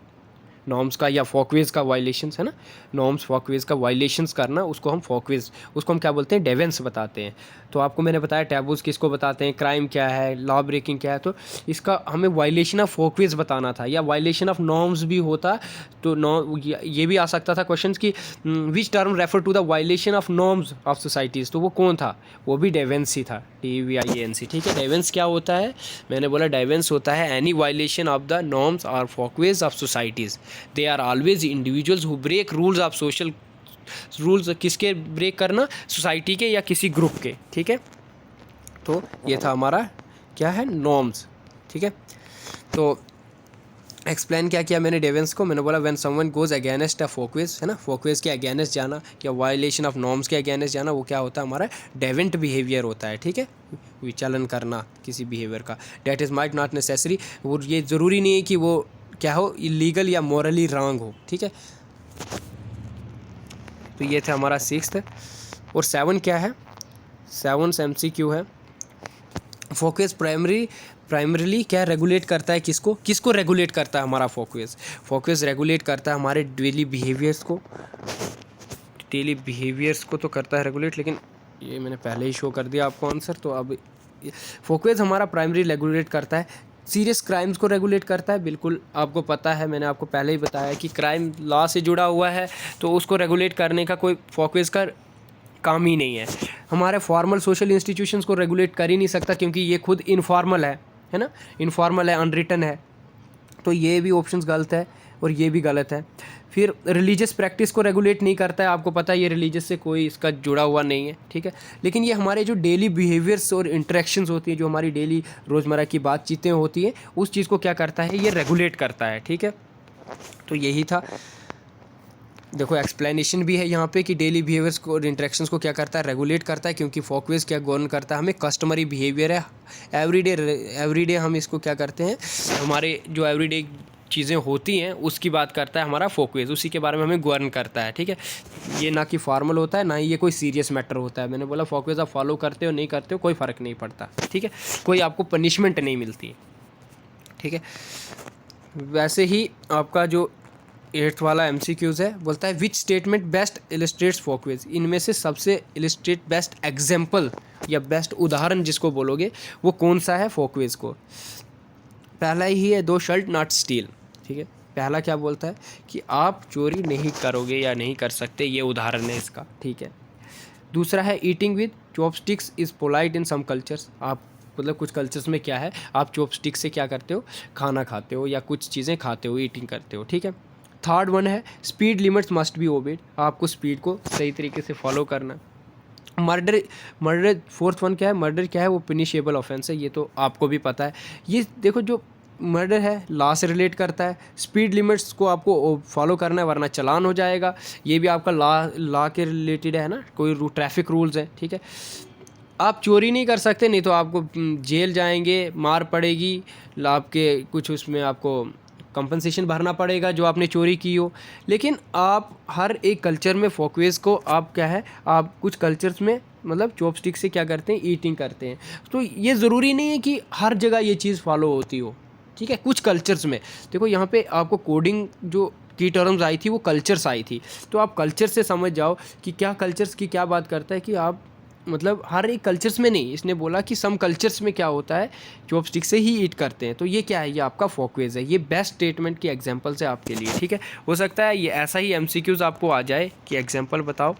नॉर्म्स का या फोकवेज का वायलेशंस है ना, नॉर्म्स फोकवेज का वायलेशंस करना, उसको हम फोकवेज, उसको हम क्या बोलते हैं, डेवेंस बताते हैं। तो आपको मैंने बताया टैबूज़ किसको बताते हैं, क्राइम क्या है, लॉ ब्रेकिंग क्या है, तो इसका हमें वायलेशन ऑफ फोकवेज बताना था, या वायलेशन ऑफ नॉर्म्स भी होता। तो ये भी आ सकता था क्वेश्चन कि which term refer to the violation of norms of societies, तो वो कौन था, वो भी डेवेंस ही था, DVIANC। ठीक है, डेवेंस क्या होता है, मैंने बोला डेवेंस होता है any violation of the norms और folkways of societies. They are always individuals who break rules of social, rules किसके ब्रेक करना, सोसाइटी के या किसी ग्रुप के। ठीक है, तो ये था हमारा क्या है, नॉर्म्स। ठीक है, तो एक्सप्लेन क्या किया मैंने डेवेंस को, मैंने बोला when someone goes against a Folkways, है ना, फोकवेज के अगेंस्ट जाना या वायलेशन ऑफ नॉर्म्स के अगेंस्ट जाना, वो क्या होता है, हमारा डेवेंट बिहेवियर होता है। ठीक है, विचलन करना किसी बिहेवियर का। That is might not necessary, वो ये ज़रूरी नहीं है कि वो क्या हो, इलीगल या मॉरली रॉन्ग हो। ठीक है, तो ये था हमारा सिक्स्थ। और 7 क्या है, 7 MCQ है। फोकस प्राइमरीली क्या रेगुलेट करता है, किसको रेगुलेट करता है हमारा फोकस रेगुलेट करता है हमारे डेली बिहेवियर्स को तो करता है रेगुलेट, लेकिन ये मैंने पहले ही शो कर दिया आपको आंसर। तो अब फोकस हमारा प्राइमरी रेगुलेट करता है, सीरियस क्राइम्स को रेगुलेट करता है। बिल्कुल आपको पता है, मैंने आपको पहले ही बताया कि क्राइम लॉ से जुड़ा हुआ है, तो उसको रेगुलेट करने का कोई फोकस का काम ही नहीं है। हमारे फॉर्मल सोशल इंस्टीट्यूशंस को रेगुलेट कर ही नहीं सकता, क्योंकि ये खुद इनफॉर्मल है ना, इनफॉर्मल है, अनरिटन है। तो ये भी ऑप्शंस गलत है और ये भी गलत है। फिर रिलीजियस प्रैक्टिस को रेगुलेट नहीं करता है, आपको पता है ये रिलीजियस से कोई इसका जुड़ा हुआ नहीं है। ठीक है, लेकिन ये हमारे जो डेली बिहेवियर्स और इंटरेक्शंस होती हैं, जो हमारी डेली रोज़मर्रा की बातचीतें होती हैं, उस चीज़ को क्या करता है, ये रेगुलेट करता है। ठीक है, तो यही था। देखो एक्सप्लेनेशन भी है यहाँ पे कि डेली बिहेवियर्स को और इंटरेक्शंस को क्या करता है, रेगुलेट करता है, क्योंकि फोकवेज क्या गवर्न करता है हमें, कस्टमरी बिहेवियर है, एवरीडे हम इसको क्या करते हैं, हमारे जो एवरीडे चीज़ें होती हैं उसकी बात करता है हमारा फोकवेज, उसी के बारे में हमें गवर्न करता है। ठीक है, ये ना कि फॉर्मल होता है, ना ही ये कोई सीरियस मैटर होता है। मैंने बोला फोकवेज आप फॉलो करते हो नहीं करते हो कोई फ़र्क नहीं पड़ता। ठीक है, कोई आपको पनिशमेंट नहीं मिलती। ठीक है, वैसे ही आपका जो 8th वाला MCQs है, बोलता है विच स्टेटमेंट बेस्ट इलिस्ट्रेट्स फोकवेज, इनमें से सबसे इलिस्ट्रेट बेस्ट एग्जाम्पल या बेस्ट उदाहरण जिसको बोलोगे वो कौन सा है फोकवेज को। पहला ही है 2 शर्ट नॉट स्टील। ठीक है, पहला क्या बोलता है कि आप चोरी नहीं करोगे या नहीं कर सकते, ये उदाहरण है इसका। ठीक है, दूसरा है eating with chopsticks is polite in some cultures, आप मतलब कुछ कल्चर्स में क्या है, आप चॉपस्टिक से क्या करते हो, खाना खाते हो या कुछ चीज़ें खाते हो, ईटिंग करते हो। ठीक है, थर्ड वन है speed limits must be obeyed, आपको स्पीड को सही तरीके से फॉलो करना। मर्डर फोर्थ वन क्या है, मर्डर क्या है, वो पिनिशेबल ऑफेंस है, ये तो आपको भी पता है। ये देखो जो मर्डर है लॉ से रिलेट करता है, स्पीड लिमिट्स को आपको फॉलो करना है वरना चालान हो जाएगा, ये भी आपका लॉ के रिलेटेड है ना, कोई ट्रैफिक रूल्स है। ठीक है, आप चोरी नहीं कर सकते, नहीं तो आपको जेल जाएंगे, मार पड़ेगी, आपके कुछ उसमें आपको कंपनसेशन भरना पड़ेगा जो आपने चोरी की हो। लेकिन आप हर एक कल्चर में फोकवेज को आप क्या है, आप कुछ कल्चर्स में मतलब चॉपस्टिक से क्या करते हैं, ईटिंग करते हैं। तो ये ज़रूरी नहीं है कि हर जगह ये चीज़ फॉलो होती हो। ठीक है, कुछ कल्चर्स में देखो, यहाँ पे आपको कोडिंग जो की टर्म्स आई थी वो कल्चर्स आई थी, तो आप कल्चर से समझ जाओ कि क्या कल्चर्स की क्या बात करता है, कि आप मतलब हर एक कल्चर्स में नहीं, इसने बोला कि सम कल्चर्स में क्या होता है चॉपस्टिक से ही ईट करते हैं। तो ये क्या है, ये आपका फोकवेज है, ये बेस्ट स्टेटमेंट की एग्जांपल्स है आपके लिए। ठीक है, हो सकता है ये ऐसा ही MCQs आपको आ जाए कि एग्जांपल बताओ।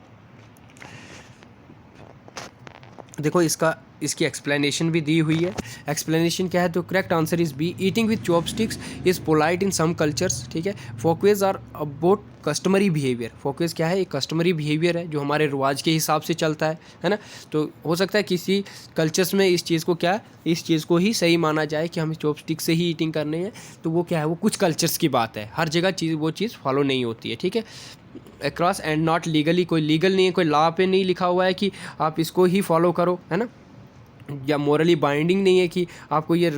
देखो इसकी एक्सप्लेनेशन भी दी हुई है। एक्सप्लेनेशन क्या है, तो correct answer is B, eating with chopsticks is polite in some cultures. ठीक है, folkways are about customary behaviour, folkways क्या है, एक कस्टमरी बिहेवियर है जो हमारे रिवाज के हिसाब से चलता है ना। तो हो सकता है किसी कल्चर्स में इस चीज़ को ही सही माना जाए कि हमें चॉपस्टिक से ही ईटिंग करनी है, तो वो क्या है, वो कुछ कल्चर्स की बात है, हर जगह वो चीज़ फॉलो नहीं होती है। ठीक है, अक्रॉस एंड नॉट लीगली, कोई लीगल नहीं है, कोई लॉ पे नहीं लिखा हुआ है कि आप इसको ही फॉलो करो, है ना, या मोरली बाइंडिंग नहीं है कि आपको ये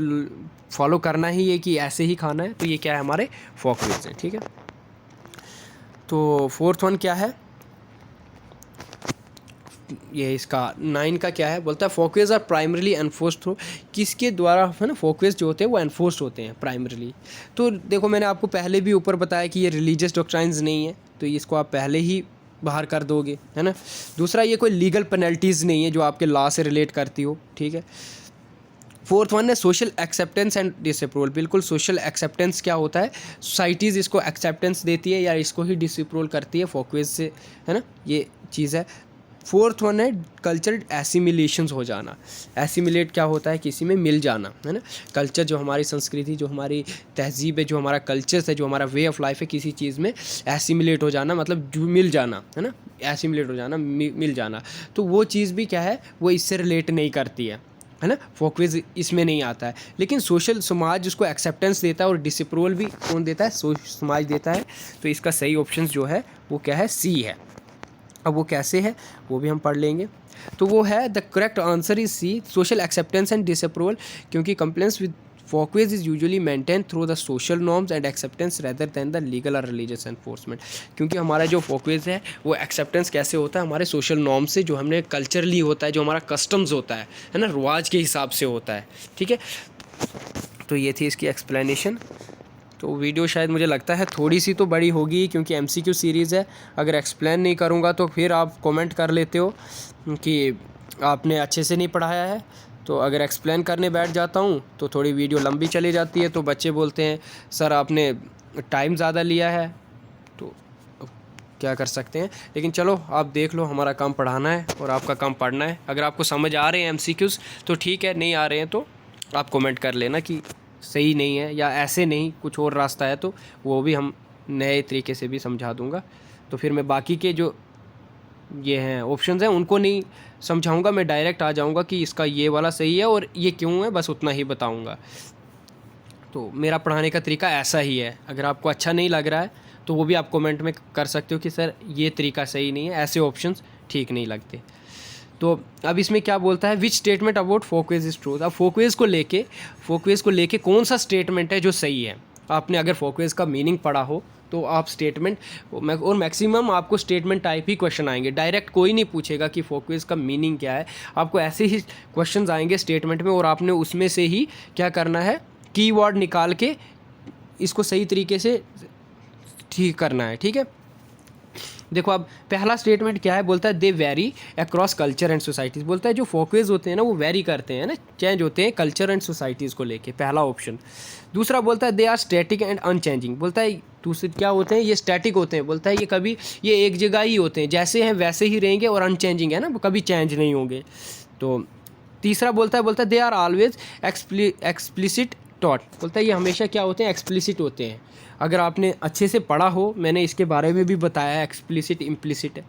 फॉलो करना ही है कि ऐसे ही खाना है। तो ये क्या है, हमारे फोकवेज हैं। ठीक है, तो फोर्थ वन क्या है, ये इसका 9 का क्या है, बोलता है folkways are primarily enforced through, किसके द्वारा है ना, फोकवेज जो होते हैं वो एनफोर्स्ड होते हैं प्राइमरीली। तो देखो मैंने आपको पहले भी ऊपर बताया कि ये रिलीजियस डॉक्ट्राइन्स नहीं है, तो इसको आप पहले ही बाहर कर दोगे, है ना। दूसरा, ये कोई लीगल पेनल्टीज़ नहीं है जो आपके लॉ से रिलेट करती हो। ठीक है, फोर्थ वन है सोशल एक्सेप्टेंस एंड डिसअप्रूवल, बिल्कुल सोशल एक्सेप्टेंस क्या होता है, सोसाइटीज़ इसको एक्सेप्टेंस देती है या इसको ही डिसअप्रूवल करती है फोकवेज से, है ना, ये चीज़ है। फोर्थ वन है कल्चरल एसिमिलेशंस हो जाना, एसिमिलेट क्या होता है, किसी में मिल जाना, है ना। कल्चर जो हमारी संस्कृति, जो हमारी तहजीब है, जो हमारा कल्चर है, जो हमारा वे ऑफ लाइफ है, किसी चीज़ में एसिमिलेट हो जाना, मतलब जो मिल जाना, है ना, एसिमिलेट हो जाना, मिल जाना। तो वो चीज़ भी क्या है, वो इससे रिलेट नहीं करती है ना, फोकवेज इसमें नहीं आता है। लेकिन सोशल, समाज उसको एक्सेप्टेंस देता है और डिसअप्रूवल भी कौन देता है, समाज देता है। तो इसका सही ऑप्शन जो है वो क्या है, सी है। अब वो कैसे है वो भी हम पढ़ लेंगे। तो वो है the correct answer is C, social acceptance and disapproval, क्योंकि compliance with folkways is usually maintain through the social norms and acceptance rather than the legal और रिलीजियस एनफोर्समेंट। क्योंकि हमारा जो फोकवेज है वो एक्सेप्टेंस कैसे होता है, हमारे सोशल नॉर्म से, जो हमने कल्चरली होता है, जो हमारा कस्टम्स होता है ना, रिवाज के हिसाब से होता है। ठीक है, तो ये थी इसकी एक्सप्लेनेशन। तो वीडियो शायद मुझे लगता है थोड़ी सी तो बड़ी होगी, क्योंकि MCQ सीरीज़ है, अगर एक्सप्लेन नहीं करूँगा तो फिर आप कमेंट कर लेते हो कि आपने अच्छे से नहीं पढ़ाया है। तो अगर एक्सप्लेन करने बैठ जाता हूँ तो थोड़ी वीडियो लंबी चली जाती है, तो बच्चे बोलते हैं सर आपने टाइम ज़्यादा लिया है, तो क्या कर सकते हैं। लेकिन चलो आप देख लो, हमारा काम पढ़ाना है और आपका काम पढ़ना है। अगर आपको समझ आ रहे हैं MCQs तो ठीक है, नहीं आ रहे हैं तो आप कमेंट कर लेना कि सही नहीं है या ऐसे नहीं, कुछ और रास्ता है, तो वो भी हम नए तरीके से भी समझा दूंगा। तो फिर मैं बाकी के जो ये हैं ऑप्शंस हैं उनको नहीं समझाऊंगा, मैं डायरेक्ट आ जाऊंगा कि इसका ये वाला सही है और ये क्यों है, बस उतना ही बताऊंगा। तो मेरा पढ़ाने का तरीका ऐसा ही है। अगर आपको अच्छा नहीं लग रहा है तो वो भी आप कमेंट में कर सकते हो कि सर ये तरीका सही नहीं है, ऐसे ऑप्शंस ठीक नहीं लगते। तो अब इसमें क्या बोलता है, which statement about Folkways is true. अब फोकवेज को लेके कौन सा स्टेटमेंट है जो सही है। आपने अगर फोकवेज का मीनिंग पढ़ा हो तो आप स्टेटमेंट, और मैक्सिमम आपको स्टेटमेंट टाइप ही क्वेश्चन आएंगे, डायरेक्ट कोई नहीं पूछेगा कि फोकवेज का मीनिंग क्या है। आपको ऐसे ही क्वेश्चंस आएंगे स्टेटमेंट में, और आपने उसमें से ही क्या करना है, कीवर्ड निकाल के इसको सही तरीके से ठीक करना है, ठीक है। देखो अब पहला स्टेटमेंट क्या है, बोलता है they vary across culture and societies. बोलता है जो फोकवेज होते हैं ना वो वेरी करते हैं ना, चेंज होते हैं कल्चर एंड सोसाइटीज़ को लेके, पहला ऑप्शन। दूसरा बोलता है they are static and unchanging. बोलता है दूसरे क्या होते हैं, ये स्टैटिक होते हैं। बोलता है ये कभी ये एक जगह ही होते हैं, जैसे हैं वैसे ही रहेंगे, और अनचेंजिंग है ना, कभी चेंज नहीं होंगे। तो तीसरा बोलता है they are always explicit taught. बोलता है ये हमेशा क्या होते हैं, एक्सप्लिसिट होते हैं। अगर आपने अच्छे से पढ़ा हो, मैंने इसके बारे में भी बताया है, एक्सप्लिसिट इम्प्लिसिट है।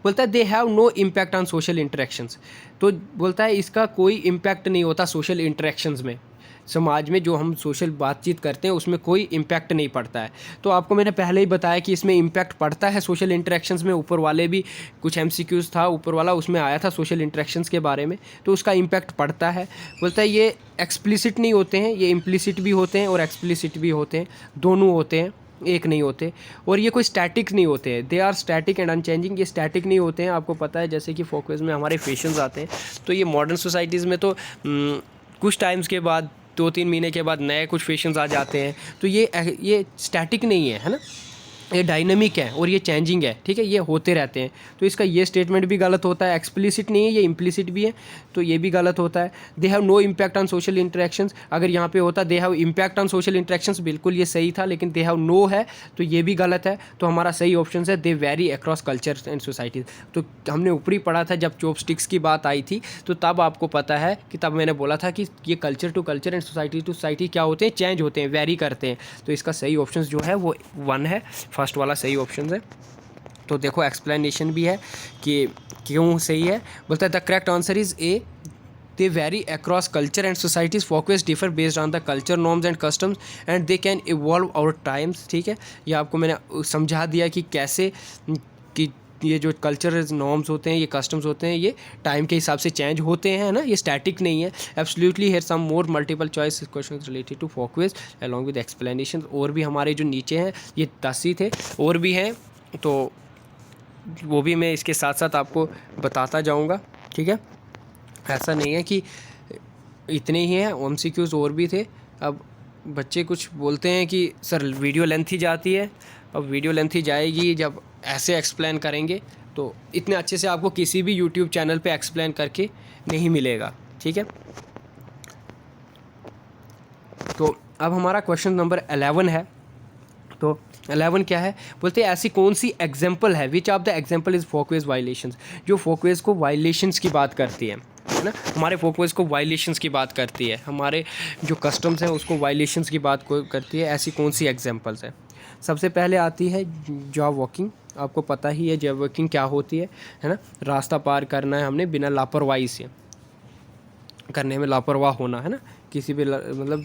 बोलता है they have no impact on social interactions. तो बोलता है इसका कोई इम्पैक्ट नहीं होता सोशल इंटरेक्शंस में, समाज में जो हम सोशल बातचीत करते हैं उसमें कोई इम्पैक्ट नहीं पड़ता है। तो आपको मैंने पहले ही बताया कि इसमें इम्पैक्ट पड़ता है सोशल इंटरेक्शंस में। ऊपर वाले भी कुछ MCQs था ऊपर वाला, उसमें आया था सोशल इंटरेक्शंस के बारे में, तो उसका इम्पैक्ट पड़ता है। बोलता है ये एक्सप्लिसिट नहीं होते हैं, ये इम्प्लिसिट भी होते हैं और एक्सप्लिसिट भी होते हैं, दोनों होते हैं, एक नहीं होते। और ये कोई स्टैटिक नहीं होते हैं, they are static and unchanging. ये स्टैटिक नहीं होते हैं। आपको पता है जैसे कि फोकस में हमारे फैशंस आते हैं, तो ये मॉडर्न सोसाइटीज़ में तो कुछ टाइम्स के बाद 2-3 महीने के बाद नए कुछ फैशंस आ जाते हैं। तो ये स्टैटिक नहीं है ना, ये डायनामिक है और ये चेंजिंग है, ठीक है, ये होते रहते हैं। तो इसका ये स्टेटमेंट भी गलत होता है, एक्सप्लिसिट नहीं है, ये इम्प्लिसिट भी है, तो ये भी गलत होता है। They have no impact on social interactions. अगर यहाँ पे होता they have impact on social interactions, बिल्कुल ये सही था, लेकिन दे हैव नो है तो ये भी गलत है। तो हमारा सही ऑप्शन है they vary across culture and societies. तो हमने ऊपरी पढ़ा था जब चॉपस्टिक्स की बात आई थी, तो तब आपको पता है कि तब मैंने बोला था कि ये culture to culture and society to society क्या होते हैं, चेंज होते हैं, वेरी करते हैं। तो इसका सही ऑप्शन जो है वो 1 है, फर्स्ट वाला सही ऑप्शन है। तो देखो एक्सप्लेनेशन भी है कि क्यों सही है। बोलता है the correct answer is A, they vary across culture and societies, folkways differ based on the culture norms and customs and they can evolve over times. ठीक है, ये आपको मैंने समझा दिया कि कैसे कि ये जो कल्चर नॉर्म्स होते हैं, ये कस्टम्स होते हैं, ये टाइम के हिसाब से चेंज होते हैं ना, ये स्टैटिक नहीं है। Absolutely here some more multiple choice questions related to folkways along with explanation. और भी हमारे जो नीचे हैं ये 10 ही थे, और भी हैं, तो वो भी मैं इसके साथ साथ आपको बताता जाऊंगा। ठीक है, ऐसा नहीं है कि इतने ही हैं, MCQs और भी थे। अब बच्चे कुछ बोलते हैं कि सर वीडियो लेंथ ही जाती है। अब वीडियो लेंथ ही जाएगी जब ऐसे एक्सप्लेन करेंगे, तो इतने अच्छे से आपको किसी भी यूट्यूब चैनल पे एक्सप्लेन करके नहीं मिलेगा। ठीक है, तो अब हमारा क्वेश्चन नंबर 11 है। तो 11 क्या है, बोलते हैं ऐसी कौन सी एग्जाम्पल है, which of the example is Folkways violations, जो फोकवेज को वायलेशंस की बात करती है ना, हमारे फोकवेज को वायलेशंस की बात करती है, हमारे जो कस्टम्स हैं उसको वायलेशंस की बात करती है। ऐसी कौन सी एग्जाम्पल्स है। सबसे पहले आती है जॉब वॉकिंग। आपको पता ही है जॉब वॉकिंग क्या होती है ना, रास्ता पार करना है हमने बिना लापरवाही से, करने में लापरवाह होना है ना, किसी भी मतलब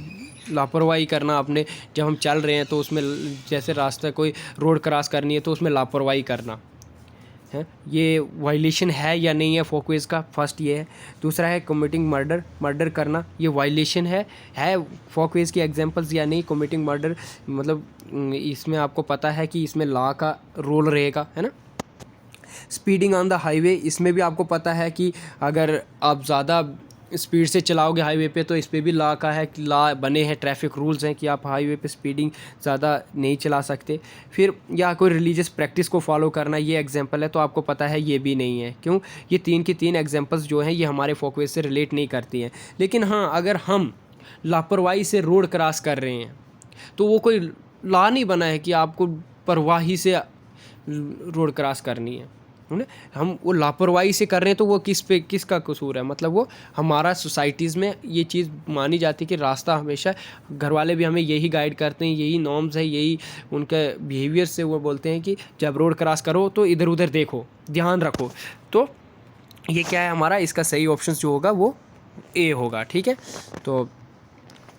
लापरवाही करना आपने, जब हम चल रहे हैं तो उसमें जैसे रास्ता कोई रोड क्रॉस करनी है तो उसमें लापरवाही करना है, ये वायलेशन है या नहीं है फोकवेज का, फर्स्ट ये है। दूसरा है कमिटिंग मर्डर करना, ये वायलेशन है फोकवेज की एग्जांपल्स या नहीं। कमिटिंग मर्डर मतलब इसमें आपको पता है कि इसमें लॉ का रोल रहेगा, है ना। स्पीडिंग ऑन द हाईवे, इसमें भी आपको पता है कि अगर आप ज़्यादा स्पीड से चलाओगे हाईवे पे तो इस पे भी लॉ का है, लॉ बने हैं, ट्रैफिक रूल्स हैं कि आप हाईवे पे स्पीडिंग ज़्यादा नहीं चला सकते। फिर या कोई रिलीजियस प्रैक्टिस को फॉलो करना, ये एग्जांपल है, तो आपको पता है ये भी नहीं है। क्यों, ये 3 की 3 एग्जांपल्स जो हैं ये हमारे फोकवेज से रिलेट नहीं करती हैं। लेकिन हाँ, अगर हम लापरवाही से रोड क्रॉस कर रहे हैं तो वो कोई लॉ नहीं बना है कि आपको परवाही से रोड क्रॉस करनी है, हम वो लापरवाही से कर रहे हैं तो वो किसका कसूर है। मतलब वो हमारा सोसाइटीज़ में ये चीज़ मानी जाती है कि रास्ता हमेशा, घर वाले भी हमें यही गाइड करते हैं, यही नॉर्म्स है, यही उनके बिहेवियर से वो बोलते हैं कि जब रोड क्रॉस करो तो इधर उधर देखो, ध्यान रखो। तो ये क्या है हमारा, इसका सही ऑप्शन जो होगा वो ए होगा। ठीक है, तो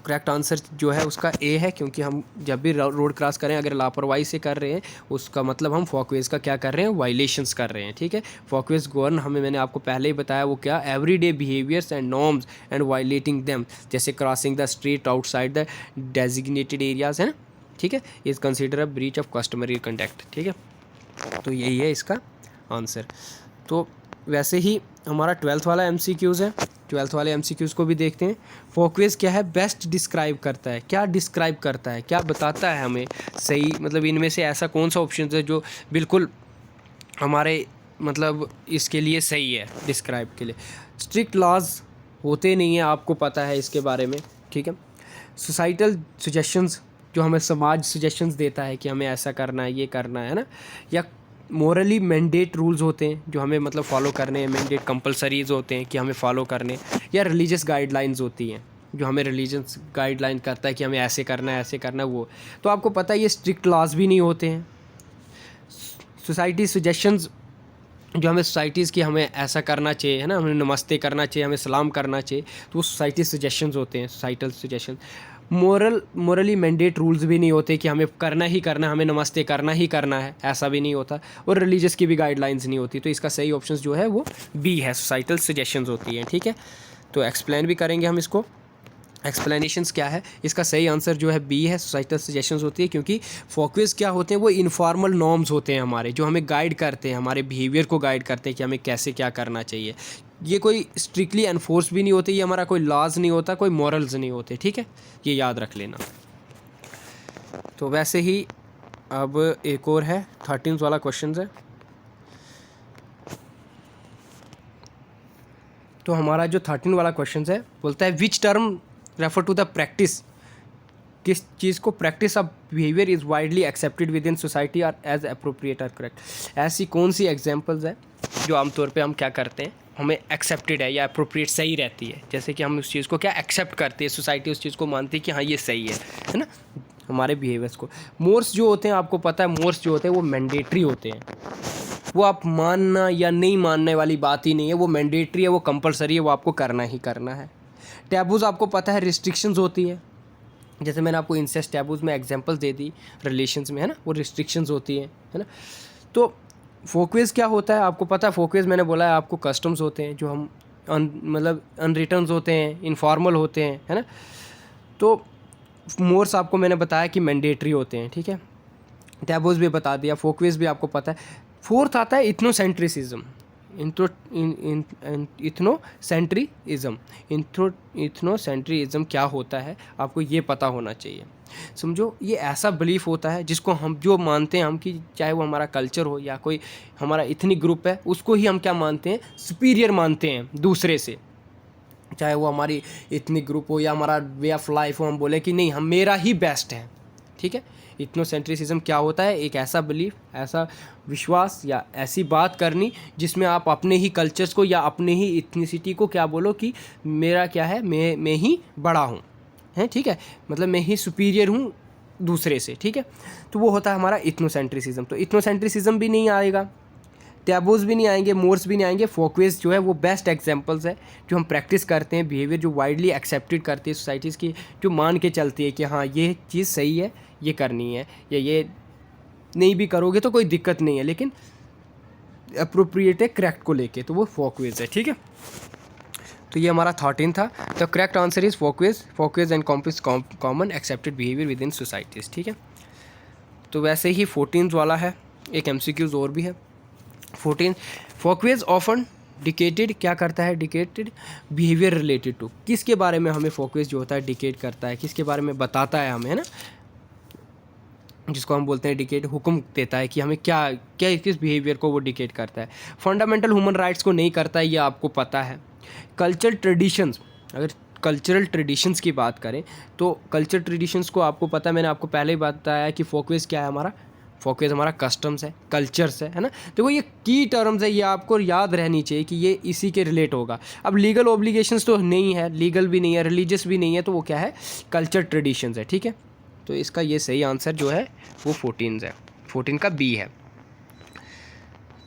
करेक्ट आंसर जो है उसका ए है, क्योंकि हम जब भी रोड क्रॉस करें अगर लापरवाही से कर रहे हैं उसका मतलब हम फॉकवेज का क्या कर रहे हैं, वायलेशंस कर रहे हैं, ठीक है। फॉकवेज गवर्न हमें, मैंने आपको पहले ही बताया वो क्या, everyday behaviours and norms and violating them, जैसे crossing the street outside the designated areas है ना, ठीक है, is consider a breach of customary conduct, ठीक है। तो यही है इसका आंसर। तो वैसे ही हमारा 12th वाला MCQs है, 12th वाले MCQs को भी देखते हैं। फॉकवेज क्या है, बेस्ट डिस्क्राइब करता है, क्या डिस्क्राइब करता है, क्या बताता है हमें सही, मतलब इनमें से ऐसा कौन सा ऑप्शन है जो बिल्कुल हमारे मतलब इसके लिए सही है डिस्क्राइब के लिए। स्ट्रिक्ट लॉज होते नहीं हैं, आपको पता है इसके बारे में, ठीक है। सोसाइटल सजेशंस, जो हमें समाज सजेशंस देता है कि हमें ऐसा करना है, ये करना है ना, या मोरली मैंडेट रूल्स होते हैं जो हमें मतलब फॉलो करने हैं, मैंडेट कंपलसरीज होते हैं कि हमें फॉलो करने, या रिलीजियस गाइडलाइंस होती हैं जो हमें रिलीजन्स गाइडलाइन करता है कि हमें ऐसे करना है, ऐसे करना है वो। तो आपको पता है ये स्ट्रिक्ट लॉज भी नहीं होते हैं। सोसाइटी सजेशंस, जो हमें सोसाइटीज़ की हमें ऐसा करना चाहिए है ना, हमें नमस्ते करना चाहिए, हमें सलाम करना चाहिए, तो वो सोसाइटी सजेशंस होते हैं, societal suggestion. Morally mandate rules भी नहीं होते कि हमें करना ही करना, हमें नमस्ते करना ही करना है, ऐसा भी नहीं होता। और रिलीजियस की भी गाइडलाइंस नहीं होती। तो इसका सही ऑप्शन जो है वो बी है, सोसाइटल सजेशंस होती हैं, ठीक है। तो एक्सप्लेन भी करेंगे हम इसको, एक्सप्लेनेशंस क्या है। इसका सही आंसर जो है बी है, सोसाइटल सजेशंस होती है, क्योंकि फॉकवेज क्या होते हैं, वो इनफॉर्मल नॉर्म्स होते हैं हमारे, जो हमें गाइड करते हैं, हमारे बिहेवियर को गाइड करते हैं कि हमें कैसे क्या करना चाहिए। ये कोई स्ट्रिक्टली एनफोर्स भी नहीं होते, ये हमारा कोई लॉज नहीं होता, कोई मॉरल्स नहीं होते, ठीक है, ये याद रख लेना। तो वैसे ही अब एक और है, 13th वाला क्वेश्चन है। तो हमारा जो 13 वाला क्वेश्चन है बोलता है which term refer to the practice, किस चीज़ को practice of behaviour is widely accepted within society और एज अप्रोप्रिएट और करेक्ट। ऐसी कौन सी एग्जांपल्स है जो आमतौर पे हम क्या करते हैं, हमें एक्सेप्टेड है या अप्रोप्रिएट सही रहती है, जैसे कि हम उस चीज़ को क्या एक्सेप्ट करते हैं, सोसाइटी उस चीज़ को मानती है कि हाँ ये सही है ना, हमारे बिहेवियर्स को। मोर्स जो होते हैं, आपको पता है मोर्स जो होते हैं वो मैंडेटरी होते हैं, वो आप मानना या नहीं मानने वाली बात ही नहीं है, वो मैंडेटरी है, वो कंपलसरी है, वो आपको करना ही करना है। टैबूज़ आपको पता है रिस्ट्रिक्शंस होती है, जैसे मैंने आपको इंसेस्ट टैबूज़ में एग्जांपल्स दे दी रिलेशंस में, है ना, वो रिस्ट्रिक्शंस होती हैं, है ना। तो फोकवेज क्या होता है, आपको पता है फोकवेज मैंने बोला है आपको, कस्टम्स होते हैं जो हम मतलब अनरिटन्स होते हैं, इनफॉर्मल होते हैं, है ना। तो मोर्स आपको मैंने बताया कि मैंडेटरी होते हैं, ठीक है। टैबूज़ भी बता दिया, फोकवेज भी आपको पता है। फोर्थ आता है इथनोसेंट्रिसिज्म, इथनोसेंट्रिज्म क्या होता है आपको ये पता होना चाहिए। समझो, ये ऐसा बिलीफ होता है जिसको हम जो मानते हैं हम कि चाहे वो हमारा कल्चर हो या कोई हमारा इथनिक ग्रुप है, उसको ही हम क्या मानते हैं, सुपीरियर मानते हैं दूसरे से। चाहे वो हमारी इथनिक ग्रुप हो या हमारा वे ऑफ लाइफ हो, हम बोले कि नहीं हम मेरा ही बेस्ट है, ठीक है। इथनोसेंट्रिसिज्म क्या होता है, एक ऐसा बिलीफ, ऐसा विश्वास या ऐसी बात करनी जिसमें आप अपने ही कल्चर्स को या अपने ही इथनिसिटी को क्या बोलो कि मेरा क्या है, मैं ही बड़ा हूँ, हैं, ठीक है, मतलब मैं ही सुपीरियर हूँ दूसरे से, ठीक है। तो वो होता है हमारा इथनोसेंट्रिसिज्म। तो इथनोसेंट्रिसिज्म भी नहीं आएगा, टैबूज़ भी नहीं आएंगे, मोर्स भी नहीं आएंगे। फोकवेज जो है वो बेस्ट एग्जांपल्स है जो हम प्रैक्टिस करते हैं, बिहेवियर जो वाइडली एक्सेप्टेड करती है सोसाइटीज़ की, जो मान के चलती है कि हाँ ये चीज़ सही है, ये करनी है, या ये नहीं भी करोगे तो कोई दिक्कत नहीं है, लेकिन अप्रोप्रिएट है करेक्ट को लेके, तो वो फोकवेज है, ठीक है। तो ये हमारा 13 था। तो correct answer is folkways and comprise common accepted behaviour with in societies, ठीक है। तो वैसे ही 14 वाला है, एक MCQs और भी है। 14 फोकवेज ऑफन डिकेटेड क्या करता है, डिकेटेड बिहेवियर रिलेटेड टू, किसके बारे में हमें फोकवेज जो होता है डिकेट करता है, किसके बारे में बताता है हमें, है ना, जिसको हम बोलते हैं डिकेट, हुक्म देता है कि हमें क्या क्या किस बिहेवियर को वो डिकेट करता है। फंडामेंटल ह्यूमन राइट्स को नहीं करता है, ये आपको पता है। कल्चरल ट्रेडिशंस, अगर कल्चरल ट्रेडिशंस की बात करें तो कल्चरल ट्रेडिशंस को आपको पता है, मैंने आपको पहले ही बताया कि फोकवेज क्या है हमारा, फोकवेज हमारा कस्टम्स है, कल्चर्स है ना। देखो ये की टर्म्स है, ये आपको याद रहनी चाहिए कि ये इसी के रिलेट होगा। अब लीगल ऑब्लिगेशंस तो नहीं है, लीगल भी नहीं है, रिलीजियस भी नहीं है, तो वो क्या है, कल्चर ट्रेडिशंस है, ठीक है। तो इसका ये सही आंसर जो है वो 14 है, 14 का बी है।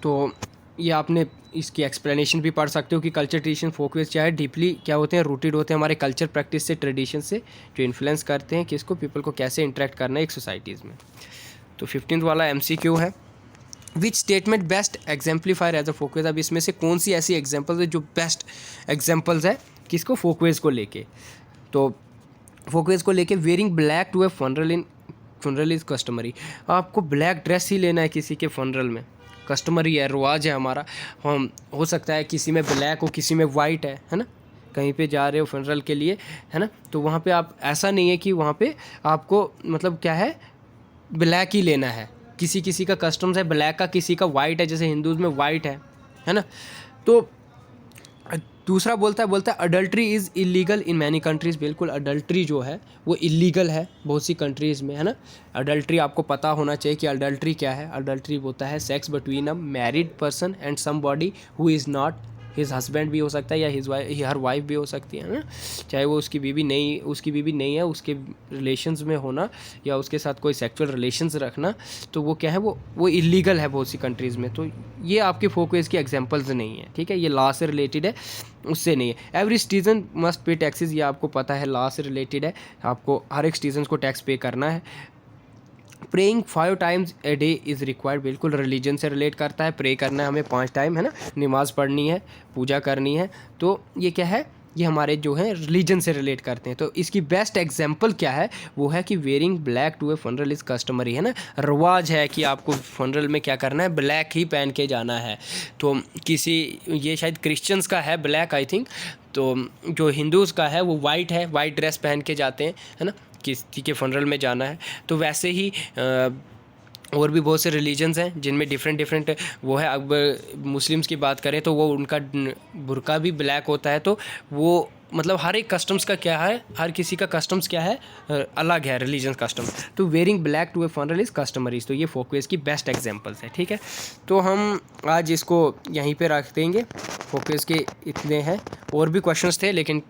तो ये आपने इसकी एक्सप्लेनेशन भी पढ़ सकते हो कि कल्चर ट्रेडिशन फोकस क्या है, डीपली क्या होते हैं, रूटेड होते हैं हमारे कल्चर प्रैक्टिस से, ट्रेडिशन से, जो इन्फ्लुएंस करते हैं किसको, पीपल को कैसे इंटरेक्ट करना है एक सोसाइटीज़ में। तो 15th वाला MCQ है, which statement best exemplifies as a folkways. अब इसमें से कौन सी ऐसी एग्जाम्पल्स है जो बेस्ट एग्जाम्पल्स है किसको, फोकवेज को लेके। तो फोकवेज को लेके, wearing black to a funeral is customary. आपको ब्लैक ड्रेस ही लेना है किसी के फनरल में, कस्टमरी है, रिवाज है हमारा। हम हो सकता है किसी में ब्लैक हो, किसी में वाइट है ना, कहीं पे जा रहे हो फनरल के लिए, है ना, तो वहाँ पे आप, ऐसा नहीं है कि वहाँ पे आपको मतलब क्या है ब्लैक ही लेना है, किसी किसी का कस्टम्स है ब्लैक का, किसी का वाइट है, जैसे हिंदूज़ में वाइट है ना। तो दूसरा बोलता है adultery is illegal in many countries. बिल्कुल, अडल्ट्री जो है वो इलीगल है बहुत सी कंट्रीज़ में, है ना। अडल्ट्री आपको पता होना चाहिए कि अडल्ट्री क्या है। अडल्ट्री होता है sex between a married person and somebody who is not his husband भी हो सकता है, या हर वाइफ भी हो सकती है ना, चाहे वो उसकी बीवी नहीं है, उसके रिलेशंस में होना या उसके साथ कोई सेक्सुअल रिलेशंस रखना, तो वो क्या है, वो इलीगल है बहुत सी कंट्रीज़ में। तो ये आपके फोकस की एग्जांपल्स नहीं है, ठीक है, ये लॉ से रिलेटेड है, उससे नहीं है। Every citizen must pay taxes, ये आपको पता है लॉ से रिलेटेड है, आपको हर एक सिटीजन को टैक्स पे करना है। Praying 5 times a day is required, बिल्कुल रिलीजन से रिलेट करता है, प्रे करना है हमें 5 टाइम, है ना, नमाज़ पढ़नी है, पूजा करनी है, तो ये क्या है, ये हमारे जो है रिलीजन से रिलेट करते हैं। तो इसकी बेस्ट एग्जांपल क्या है, वो है कि wearing black to a funeral is customary, है ना, रिवाज है कि आपको फनरल में क्या करना है, ब्लैक ही पहन के जाना है। तो किसी, ये शायद क्रिश्चियंस का है ब्लैक आई थिंक, तो जो हिंदूज़ का है वो वाइट है, वाइट ड्रेस पहन के जाते हैं, है ना, किसी के फनरल में जाना है। तो वैसे ही और भी बहुत से रिलीजन्स हैं जिनमें डिफरेंट वो है। अब मुस्लिम्स की बात करें तो वो उनका बुर्का भी ब्लैक होता है, तो वो मतलब हर एक कस्टम्स का क्या है, हर किसी का कस्टम्स क्या है, अलग है रिलीजन कस्टम। तो wearing black to a funeral is customary, तो ये फोकवेज की बेस्ट एग्जांपल्स है, ठीक है। तो हम आज इसको यहीं पे रख देंगे, फोकवेज के इतने हैं, और भी क्वेश्चंस थे लेकिन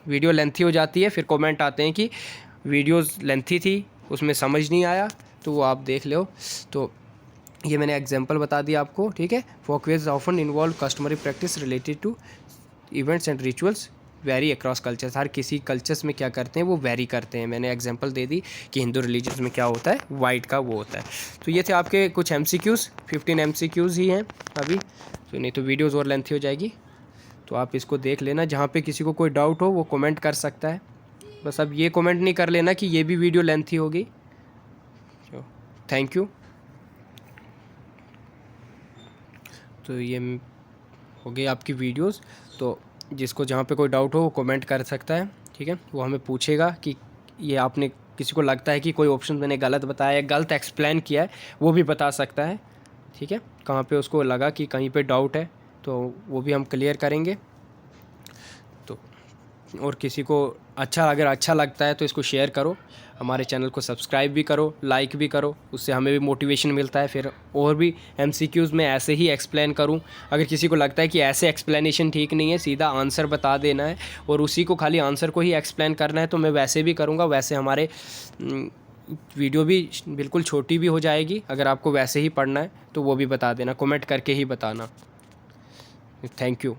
वीडियो लेंथी हो जाती है, फिर कमेंट आते हैं कि वीडियोस लेंथी थी, उसमें समझ नहीं आया, तो वो आप देख लो। तो ये मैंने एग्जांपल बता दिया आपको, ठीक है। Folkways often involve customary practice related to events and rituals vary across cultures, हर किसी कल्चर्स में क्या करते हैं वो वेरी करते हैं। मैंने एग्जांपल दे दी कि हिंदू रिलीजन्स में क्या होता है, वाइट का वो होता है। तो ये थे आपके कुछ MCQs, 15 MCQs ही हैं अभी, तो नहीं तो वीडियोज़ और लेंथी हो जाएगी, तो आप इसको देख लेना। जहाँ पे किसी को कोई डाउट हो वो कमेंट कर सकता है, बस अब ये कमेंट नहीं कर लेना कि ये भी वीडियो लेंथी होगी। Thank you. तो ये हो गई आपकी वीडियोस, तो जिसको जहाँ पे कोई डाउट हो वो कमेंट कर सकता है, ठीक है। वो हमें पूछेगा कि ये आपने, किसी को लगता है कि कोई ऑप्शन मैंने गलत बताया है, गलत एक्सप्लेन किया है, वो भी बता सकता है, ठीक है। कहाँ पे उसको लगा कि कहीं पे डाउट है तो वो भी हम क्लियर करेंगे। तो और किसी को अगर अच्छा लगता है तो इसको शेयर करो, हमारे चैनल को सब्सक्राइब भी करो, लाइक भी करो, उससे हमें भी मोटिवेशन मिलता है, फिर और भी MCQs में ऐसे ही एक्सप्लेन करूं। अगर किसी को लगता है कि ऐसे एक्सप्लेनेशन ठीक नहीं है, सीधा आंसर बता देना है और उसी को खाली आंसर को ही एक्सप्लेन करना है, तो मैं वैसे भी करूँगा। वैसे हमारे वीडियो भी बिल्कुल छोटी भी हो जाएगी, अगर आपको वैसे ही पढ़ना है तो वो भी बता देना, कमेंट करके ही बताना। Thank you.